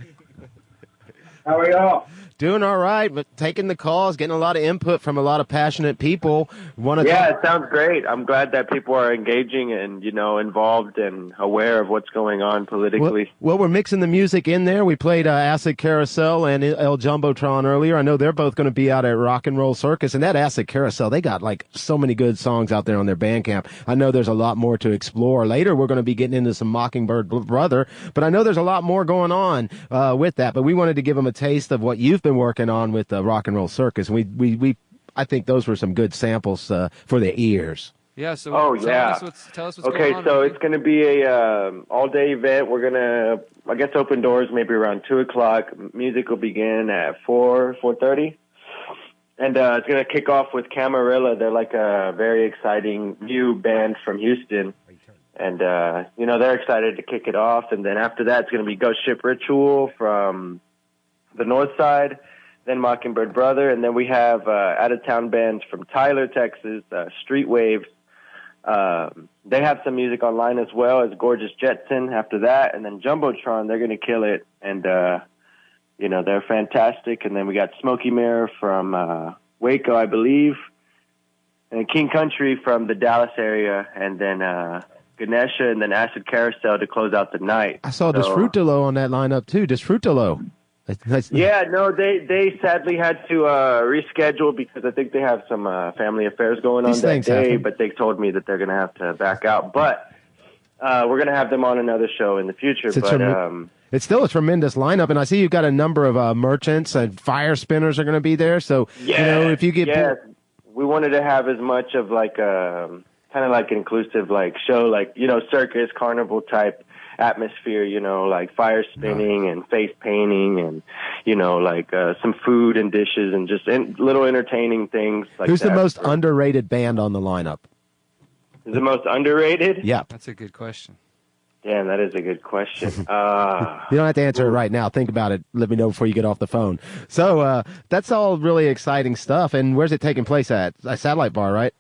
How are y'all? Doing all right, but taking the calls, getting a lot of input from a lot of passionate people. Yeah, it sounds great. I'm glad that people are engaging and, involved and aware of what's going on politically. Well, we're mixing the music in there. We played Acid Carousel and El Jumbotron earlier. I know they're both going to be out at Rock and Roll Circus. And that Acid Carousel, they got like so many good songs out there on their Bandcamp. I know there's a lot more to explore. Later, we're going to be getting into some Mockingbird Brother, but I know there's a lot more going on with that. But we wanted to give them a taste of what you've been working on with Rock and Roll Circus. I think those were some good samples for the ears. Yeah. So tell us what's okay, going on. So it's going to be a all-day event. We're going to, I guess, open doors maybe around 2:00. Music will begin at 4:30. And it's going to kick off with Camarilla. They're like a very exciting new band from Houston. And, they're excited to kick it off. And then after that, it's going to be Ghost Ship Ritual from the north side, then Mockingbird Brother. And then we have out-of-town bands from Tyler, Texas, Street Waves. They have some music online as well as Gorgeous Jetson after that. And then Jumbotron, they're going to kill it. And, they're fantastic. And then we got Smoky Mirror from Waco, I believe. And King Country from the Dallas area. And then Ganesha and then Acid Carousel to close out the night. I saw Disfrutalo on that lineup too. Disfrutalo. Yeah, no, they sadly had to reschedule because I think they have some family affairs going on that day, but they told me that they're going to have to back out. But we're going to have them on another show in the future. It's still a tremendous lineup, and I see you've got a number of merchants and fire spinners are going to be there. So, if you get... we wanted to have as much of like kind of like inclusive like show, like, circus, carnival type atmosphere, like fire spinning and face painting and, some food and dishes and just little entertaining things like Who's that. the most underrated band on the lineup? The most underrated? Yeah. That's a good question. Damn, that is a good question. You don't have to answer it right now. Think about it. Let me know before you get off the phone. So that's all really exciting stuff. And where's it taking place at? A Satellite Bar, right?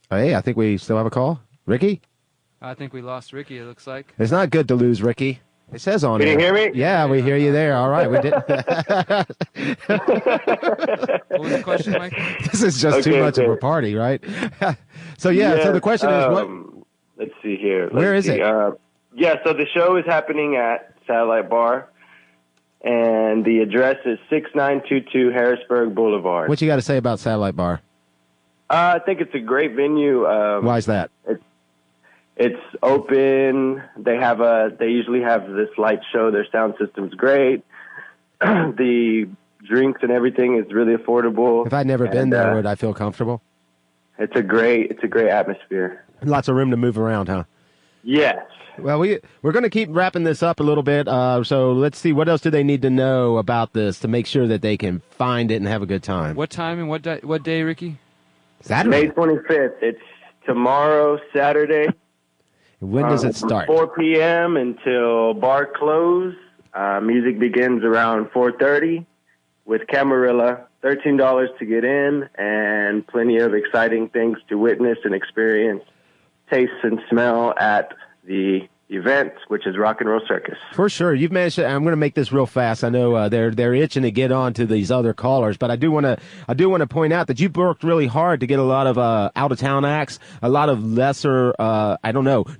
Hey, I think we still have a call. Ricky? I think we lost Ricky, it looks like. It's not good to lose Ricky. It says on Can here. you hear me? Yeah, we hear you there. All right, we did. What was the question, Mike? This is just too much of a party, right? So the question is, what? Let's see here. Where is it? So the show is happening at Satellite Bar, and the address is 6922 Harrisburg Boulevard. What you got to say about Satellite Bar? I think it's a great venue. Why is that? It's open. They usually have this light show. Their sound system's great. The drinks and everything is really affordable. If I'd never been there, would I feel comfortable? It's a great atmosphere. Lots of room to move around, huh? Yes. Well, we're going to keep wrapping this up a little bit. So let's see, what else do they need to know about this to make sure that they can find it and have a good time? What time and what day, Ricky? Saturday. May 25th. It's tomorrow, Saturday. When does it start? 4 p.m. until bar close. Music begins around 4:30 with Camarilla. $13 to get in and plenty of exciting things to witness and experience, taste and smell at the event, which is Rock and Roll Circus. For sure. You've managed to, I'm going to make this real fast. I know they're itching to get on to these other callers, but I do want to point out that you worked really hard to get a lot of out of town acts, a lot of lesser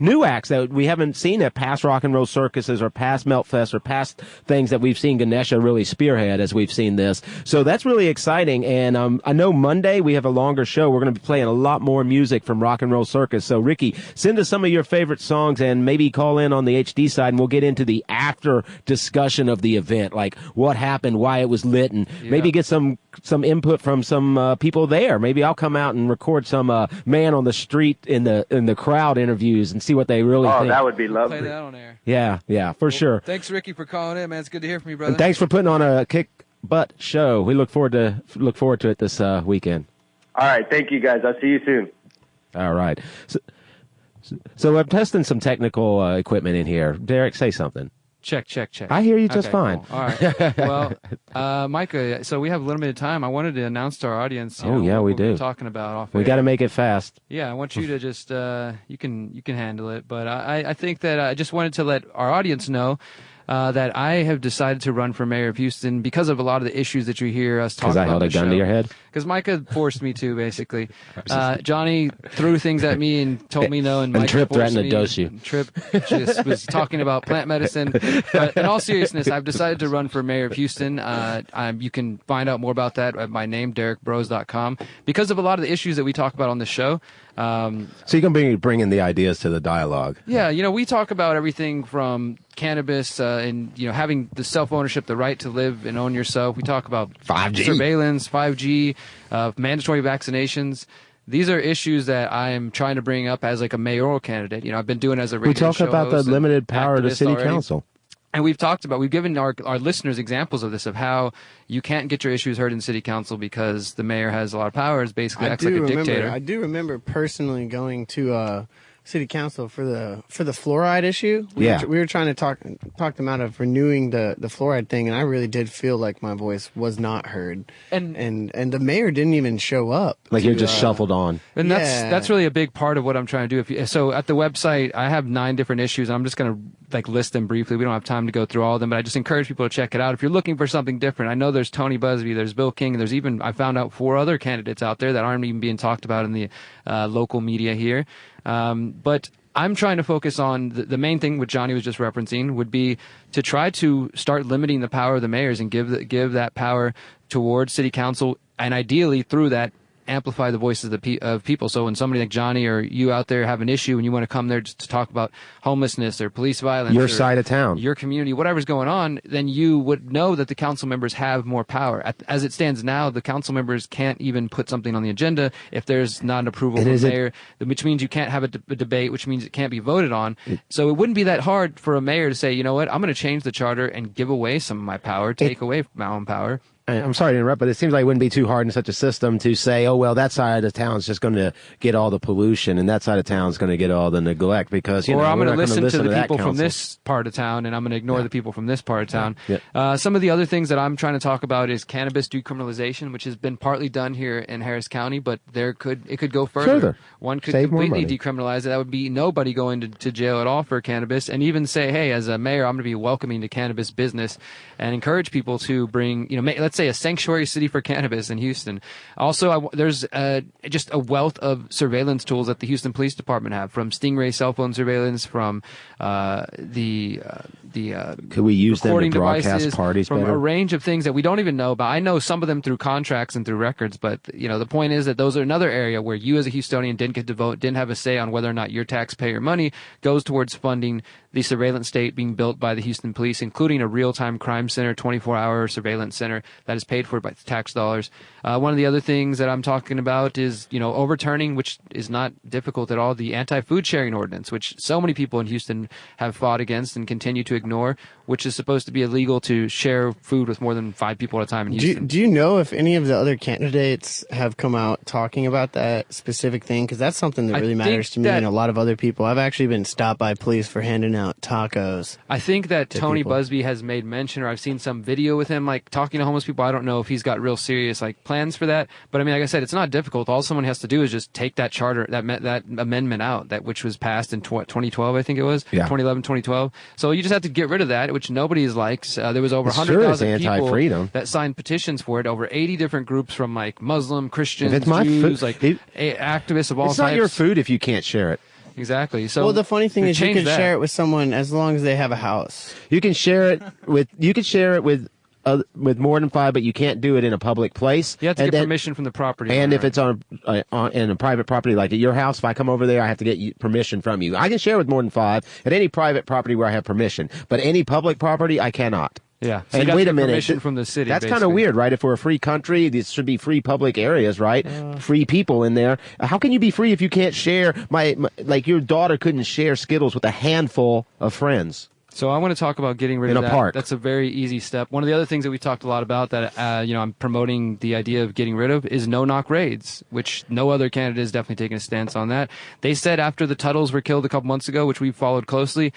new acts that we haven't seen at past Rock and Roll Circuses or past Meltfest or past things that we've seen Ganesha really spearhead as we've seen this. So that's really exciting. And I know Monday we have a longer show. We're going to be playing a lot more music from Rock and Roll Circus. So Ricky, send us some of your favorite songs and maybe call in on the HD side and we'll get into the after discussion of the event, like what happened, why it was lit, and maybe get some input from some people there. Maybe I'll come out and record some man on the street in the crowd interviews and see what they really think. Oh, that would be lovely. Play that on air. Yeah, for sure. Thanks, Ricky, for calling in, man. It's good to hear from you, brother. And thanks for putting on a kick butt show. We look forward to it this weekend. All right, thank you guys. I'll see you soon. All right. So I'm testing some technical equipment in here. Derek, say something. Check. I hear you just fine. Cool. All right. Well, Micah, so we have limited time. I wanted to announce to our audience. We do. What we're talking about off We got to make it fast. Yeah, I want you to just you can handle it. But I think that I just wanted to let our audience know that I have decided to run for mayor of Houston because of a lot of the issues that you hear us talk about. Because I held a gun to your head? Because Micah forced me to, basically. Johnny threw things at me and told me no, and Micah Tripp forced threatened me. to dose you. Tripp just was talking about plant medicine. But in all seriousness, I've decided to run for mayor of Houston. You can find out more about that at my name, DerekBrose.com. Because of a lot of the issues that we talk about on the show. So you can bring in the ideas to the dialogue. Yeah, we talk about everything from cannabis and having the self-ownership, the right to live and own yourself. We talk about 5G. Surveillance, 5G, mandatory vaccinations. These are issues that I am trying to bring up as like a mayoral candidate. I've been doing as a radio We talk show about the host and limited power of the activist city already. council. And we've given our listeners examples of this, of how you can't get your issues heard in city council because the mayor has a lot of power, is basically acts like a dictator. I do remember personally going to city council for the fluoride issue. We were trying to talk them out of renewing the fluoride thing, and I really did feel like my voice was not heard. And the mayor didn't even show up. Like you're just shuffled on. And that's really a big part of what I'm trying to do. So at the website, I have 9 different issues. I'm just going to list them briefly. We don't have time to go through all of them, but I just encourage people to check it out. If you're looking for something different, I know there's Tony Busby, there's Bill King, and there's even, I found out 4 other candidates out there that aren't even being talked about in the local media here. But I'm trying to focus on the main thing, what Johnny was just referencing, would be to try to start limiting the power of the mayors and give that power towards city council, and ideally through that amplify the voices of people. So when somebody like Johnny or you out there have an issue and you want to come there just to talk about homelessness or police violence, your side of town, your community, whatever's going on, then you would know that the council members have more power. As it stands now, the council members can't even put something on the agenda if there's not an approval from the mayor, which means you can't have a debate, which means it can't be voted on. So it wouldn't be that hard for a mayor to say, you know what, I'm going to change the charter and give away some of my power, take away my own power. I'm sorry to interrupt, but it seems like it wouldn't be too hard in such a system to say, oh, well, that side of town's just going to get all the pollution and that side of town's going to get all the neglect because, I'm going to listen to the people from this part of town and I'm going to ignore the people from this part of town. Yeah. Some of the other things that I'm trying to talk about is cannabis decriminalization, which has been partly done here in Harris County, but it could go further. One could completely decriminalize it. That would be nobody going to jail at all for cannabis, and even say, hey, as a mayor, I'm going to be welcoming to cannabis business and encourage people to bring, let's say a sanctuary city for cannabis in Houston. Also, there's just a wealth of surveillance tools that the Houston Police Department have, from Stingray cell phone surveillance, from could we use them to broadcast devices, parties from better? a range of things that we don't even know about. I know some of them through contracts and through records, but the point is that those are another area where you as a Houstonian didn't get to vote, didn't have a say on whether or not your taxpayer money goes towards funding the surveillance state being built by the Houston Police, including a real-time crime center, 24-hour surveillance center that is paid for by tax dollars. One of the other things that I'm talking about is, overturning, which is not difficult at all, the anti-food sharing ordinance, which so many people in Houston have fought against and continue to ignore, which is supposed to be illegal to share food with more than 5 people at a time in Houston. Do you know if any of the other candidates have come out talking about that specific thing? Because that's something that really matters to me and a lot of other people. I've actually been stopped by police for handing out tacos. I think that Tony Busby has made mention, or I've seen some video with him, talking to homeless people. I don't know if he's got real serious, plans for that. But, like I said, it's not difficult. All someone has to do is just take that charter, that amendment out, which was passed in 2012, I think it was. 2011, 2012. So you just have to get rid of that, which nobody likes. There was over 100,000 people that signed petitions for it, over 80 different groups from Muslim, Christians, Jews, activists of all types. It's not your food if you can't share it. Exactly. So the funny thing is you can share it with someone as long as they have a house. You can share it with more than 5, but you can't do it in a public place. You have to get permission from the property owner. And if it's on in a private property, like at your house, if I come over there, I have to get permission from you. I can share with more than 5 at any private property where I have permission, but any public property, I cannot. Yeah. So and wait a minute. Permission from the city. That's kind of weird, right? If we're a free country, these should be free public areas, right? Free people in there. How can you be free if you can't share your daughter couldn't share Skittles with a handful of friends? So I want to talk about getting rid of that. Park. That's a very easy step. One of the other things that we talked a lot about that I'm promoting the idea of getting rid of is no-knock raids, which no other candidate is definitely taking a stance on that. They said after the Tuttles were killed a couple months ago, which we followed closely,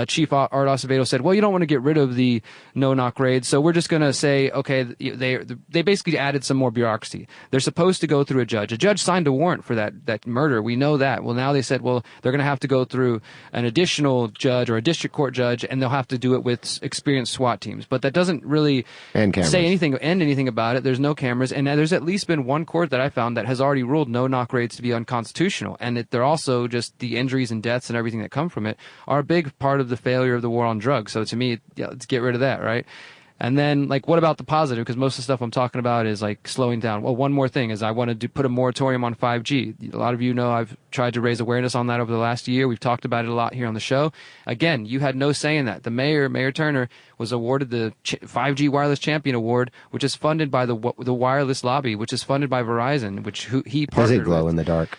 Chief Art Acevedo said, well, you don't want to get rid of the no-knock raids, so we're just going to say, okay, they basically added some more bureaucracy. They're supposed to go through a judge. A judge signed a warrant for that murder. We know that. Well, now they said, well, they're going to have to go through an additional judge or a district court judge and they'll have to do it with experienced SWAT teams. But that doesn't really say anything about it. There's no cameras, and there's at least been one court that I found that has already ruled no-knock raids to be unconstitutional, and they're also just the injuries and deaths and everything that come from it are a big part of the failure of the war on drugs. So to me, let's get rid of that, right? And then, like, what about the positive? Because most of the stuff I'm talking about is, like, slowing down. Well, one more thing is I wanted to put a moratorium on 5G. A lot of you know I've tried to raise awareness on that over the last year. We've talked about it a lot here on the show. Again, you had no say in that. The Mayor Turner, was awarded the 5G Wireless Champion Award, which is funded by the wireless lobby, which is funded by Verizon, he partnered with. Does it glow in the dark?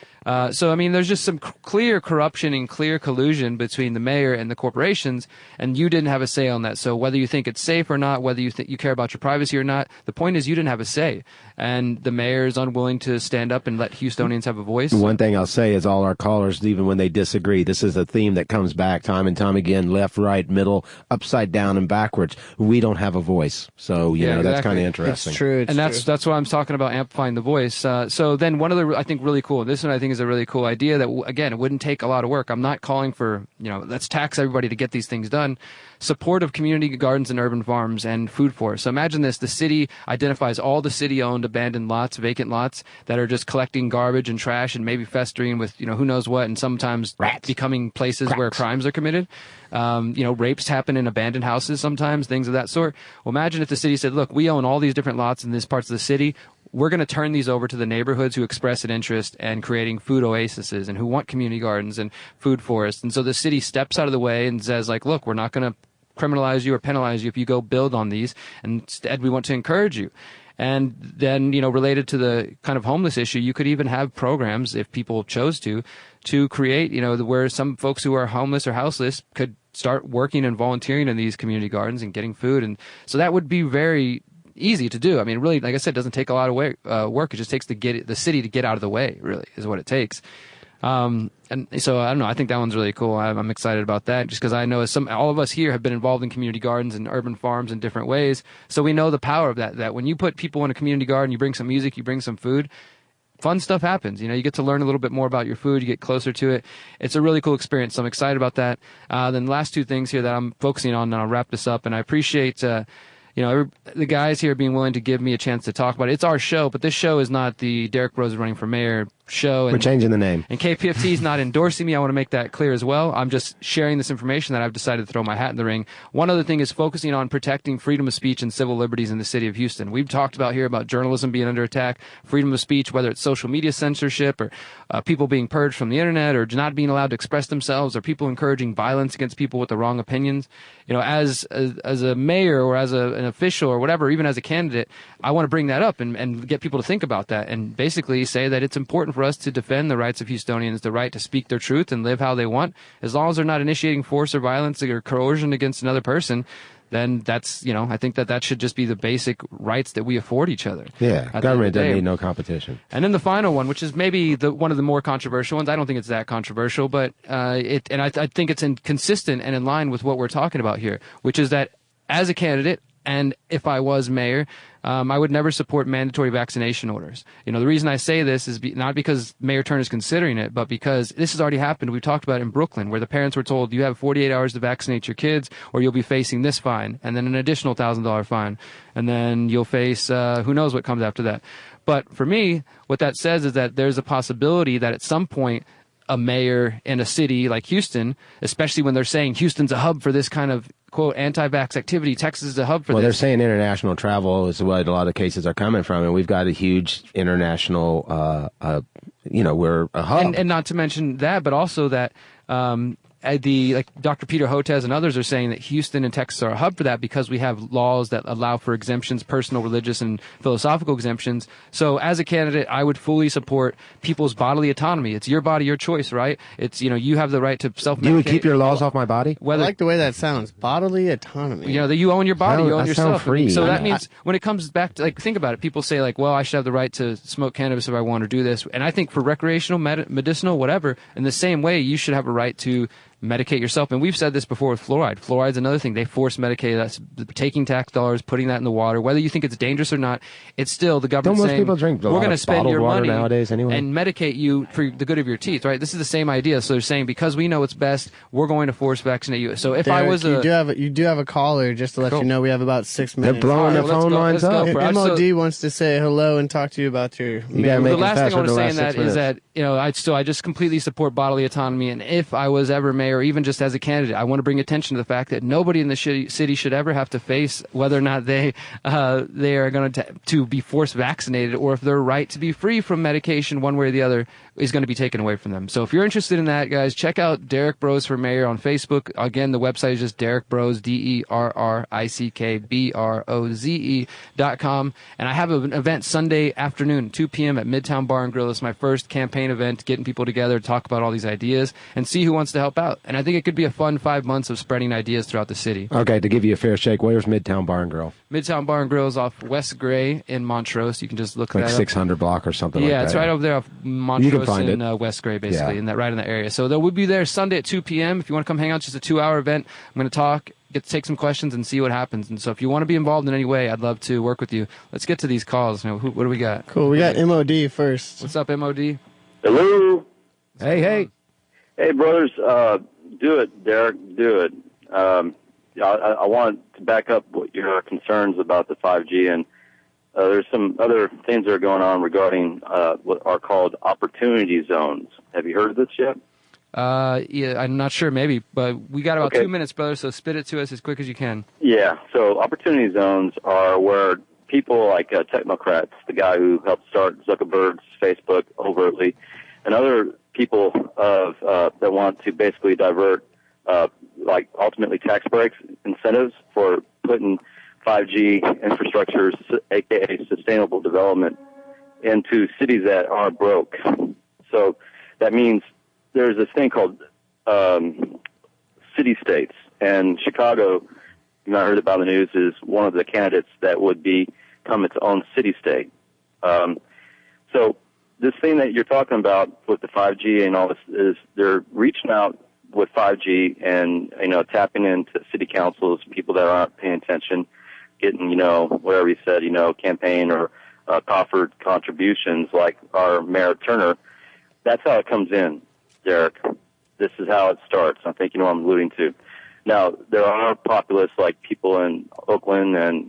So, I mean, there's just some clear corruption and clear collusion between the mayor and the corporations, and you didn't have a say on that. So whether you think it's safe or not, whether you think you care about your privacy or not, the point is you didn't have a say. And the mayor is unwilling to stand up and let Houstonians have a voice. One thing I'll say is all our callers, even when they disagree, this is a theme that comes back time and time again, left, right, middle, upside down, and backwards. We don't have a voice. So, you know, that's kind of interesting. It's true. That's why I'm talking about amplifying the voice. So then one of the, I think, really cool, this one I think is a really cool idea that, again, it wouldn't take a lot of work. I'm not calling for, let's tax everybody to get these things done. Support of community gardens and urban farms and food forests. So imagine this, the city identifies all the city-owned abandoned lots, vacant lots that are just collecting garbage and trash and maybe festering with, who knows what, and sometimes becoming places where crimes are committed. Rapes happen in abandoned houses sometimes, things of that sort. Well, imagine if the city said, look, we own all these different lots in these parts of the city. We're going to turn these over to the neighborhoods who express an interest in creating food oases and who want community gardens and food forests. And so the city steps out of the way and says, like, look, we're not going to criminalize you or penalize you if you go build on these. And instead, we want to encourage you. And then, related to the kind of homeless issue, you could even have programs, if people chose to create, where some folks who are homeless or houseless could start working and volunteering in these community gardens and getting food. And so that would be very easy to do. I mean, really, like I said, it doesn't take a lot of work. It just takes the city to get out of the way, really, is what it takes. And so I don't know. I think that one's really cool. I'm excited about that, just because I know all of us here have been involved in community gardens and urban farms in different ways. So we know the power of that. That when you put people in a community garden, you bring some music, you bring some food, fun stuff happens. You get to learn a little bit more about your food. You get closer to it. It's a really cool experience. So I'm excited about that. Then the last two things here that I'm focusing on, and I'll wrap this up. And I appreciate the guys here being willing to give me a chance to talk about it. It's our show, but this show is not the Derek Rose running for mayor show. We're changing the name. And KPFT is not endorsing me. I want to make that clear as well. I'm just sharing this information that I've decided to throw my hat in the ring. One other thing is focusing on protecting freedom of speech and civil liberties in the city of Houston. We've talked about here about journalism being under attack, freedom of speech, whether it's social media censorship or people being purged from the internet or not being allowed to express themselves or people encouraging violence against people with the wrong opinions. As a mayor or as an official or whatever, even as a candidate, I want to bring that up and get people to think about that and basically say that it's important for us to defend the rights of Houstonians, the right to speak their truth and live how they want. As long as they're not initiating force or violence or coercion against another person, then that's, I think that should just be the basic rights that we afford each other. Yeah, government doesn't need no competition. And then the final one, which is maybe one of the more controversial ones. I don't think it's that controversial, but I think it's consistent and in line with what we're talking about here, which is that as a candidate, and if I was mayor, I would never support mandatory vaccination orders. The reason I say this is not because Mayor Turner is considering it, but because this has already happened. We've talked about it in Brooklyn, where the parents were told you have 48 hours to vaccinate your kids or you'll be facing this fine and then an additional $1,000 fine. And then you'll face who knows what comes after that. But for me, what that says is that there's a possibility that at some point a mayor in a city like Houston, especially when they're saying Houston's a hub for this kind of, quote, anti-vax activity, Texas is a hub for this. Well, they're saying international travel is what a lot of cases are coming from, and we've got a huge international, we're a hub. And not to mention that, but also that like Dr. Peter Hotez and others are saying that Houston and Texas are a hub for that because we have laws that allow for exemptions, personal, religious, and philosophical exemptions. So as a candidate, I would fully support people's bodily autonomy. It's your body, your choice, right? It's, you have the right to self-medicate. You would keep your laws off my body? I like the way that sounds. Bodily autonomy. That you own your body, you own yourself. Free. So that means when it comes back to, think about it, people say well, I should have the right to smoke cannabis if I want to do this. And I think for recreational, medicinal, whatever, in the same way, you should have a right to medicate yourself. And we've said this before with fluoride. Fluoride's another thing. They force medicate. That's taking tax dollars, putting that in the water. Whether you think it's dangerous or not, it's still the government saying, people drink we're going to spend your money nowadays anyway, and medicate you for the good of your teeth, right? This is the same idea. So they're saying, because we know it's best, we're going to force vaccinate you. So if Derek, I was you do have a caller, just to let you know we have about 6 minutes. They're blowing the phone lines up. MOD wants to say hello and talk to you about your... The last thing I want to say in that is that, I just completely support bodily autonomy, and if I was ever mayor, or even just as a candidate, I want to bring attention to the fact that nobody in the city should ever have to face whether or not they are going to be forced vaccinated, or if their right to be free from medication one way or the other is going to be taken away from them. So if you're interested in that, guys, check out Derek Broze for Mayor on Facebook. Again, the website is just Derek Broze, DerrickBroze.com. And I have an event Sunday afternoon, 2 p.m. at Midtown Bar and Grill. It's my first campaign event, getting people together to talk about all these ideas and see who wants to help out. And I think it could be a fun 5 months of spreading ideas throughout the city. Okay, to give you a fair shake, where's Midtown Bar and Grill? Midtown Bar and Grill is off West Gray in Montrose. You can just look that up. 600 block or something like that. Yeah, it's right over there off Montrose and West Gray, basically, right in the area. So we'll be there Sunday at 2 p.m. If you want to come hang out, it's just a 2-hour event. I'm going to talk, get to take some questions, and see what happens. And so if you want to be involved in any way, I'd love to work with you. Let's get to these calls. What do we got? Cool. We got MOD first. What's up, MOD? Hello. Hey. Hey, brothers. Do it, Derek. Do it. I want to back up what your concerns about the 5G, and there's some other things that are going on regarding what are called opportunity zones. Have you heard of this yet? Yeah, I'm not sure, maybe, but we got about 2 minutes, brother, so spit it to us as quick as you can. Yeah, so opportunity zones are where people like technocrats, the guy who helped start Zuckerberg's Facebook overtly, and other people that want to basically divert like ultimately tax breaks, incentives for putting 5G infrastructure, aka sustainable development, into cities that are broke. So that means there's this thing called city-states, and Chicago, you might have heard about the news, is one of the candidates that would become its own city-state. So this thing that you're talking about with the 5G and all this is they're reaching out with 5G and, tapping into city councils, people that aren't paying attention, getting, whatever you said, campaign or coffered contributions like our Mayor Turner. That's how it comes in, Derek. This is how it starts. I think you know what I'm alluding to. Now, there are populists like people in Oakland and,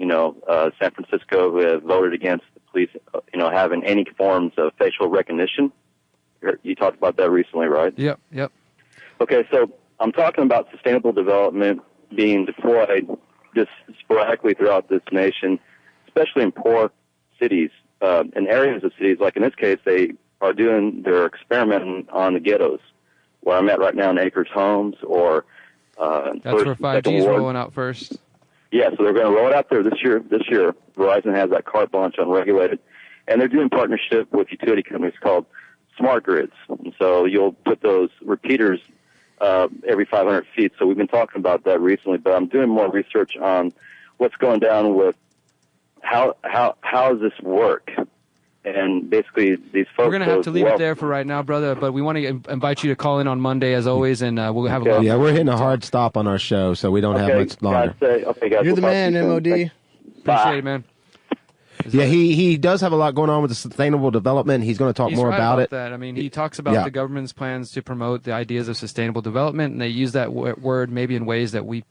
San Francisco who have voted against the police, having any forms of facial recognition. You talked about that recently, right? Yep. Okay, so I'm talking about sustainable development being deployed just sporadically throughout this nation, especially in poor cities, in areas of cities. Like in this case, they are they're experimenting on the ghettos, where I'm at right now in Acres Homes or that's where 5G is rolling out first. Yeah, so they're going to roll it out there this year. Verizon has that carte blanche unregulated, and they're doing partnership with utility companies called smart grids. And so you'll put those repeaters every 500 feet. So we've been talking about that recently, but I'm doing more research on what's going down with how does this work? And basically, these folks. We're going to have to leave it there for right now, brother. But we want to invite you to call in on Monday, as always, and we'll have a lot. Yeah, we're hitting a hard stop on our show, so we don't have much longer. Guys, You're the man, MOD. Appreciate it, man. Yeah, he does have a lot going on with the sustainable development. He's going to talk more about it. That. I mean, he talks about the government's plans to promote the ideas of sustainable development, and they use that word maybe in ways that we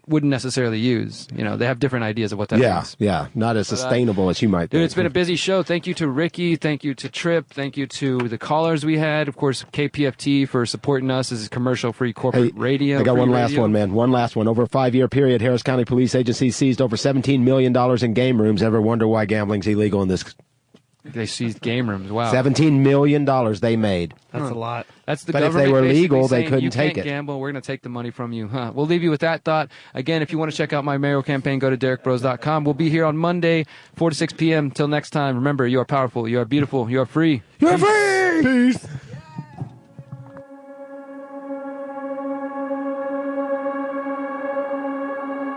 wouldn't necessarily use. They have different ideas of what that means. Yeah, not as sustainable as you might think. Dude, it's been a busy show. Thank you to Ricky. Thank you to Tripp. Thank you to the callers we had. Of course, KPFT for supporting us as a commercial-free corporate radio. I got one last one, man. One last one. Over a 5-year period, Harris County Police Agency seized over $17 million in game rooms. Ever wonder why gambling's illegal in this? They seized game rooms. Wow. $17 million they made. That's a lot. That's the but government. If they were legal, they couldn't take it. You can't gamble. We're going to take the money from you. We'll leave you with that thought. Again, if you want to check out my mayoral campaign, go to DerrickBroze.com. We'll be here on Monday, 4 to 6 p.m. Till next time. Remember, you are powerful. You are beautiful. You are free. You are free. Peace.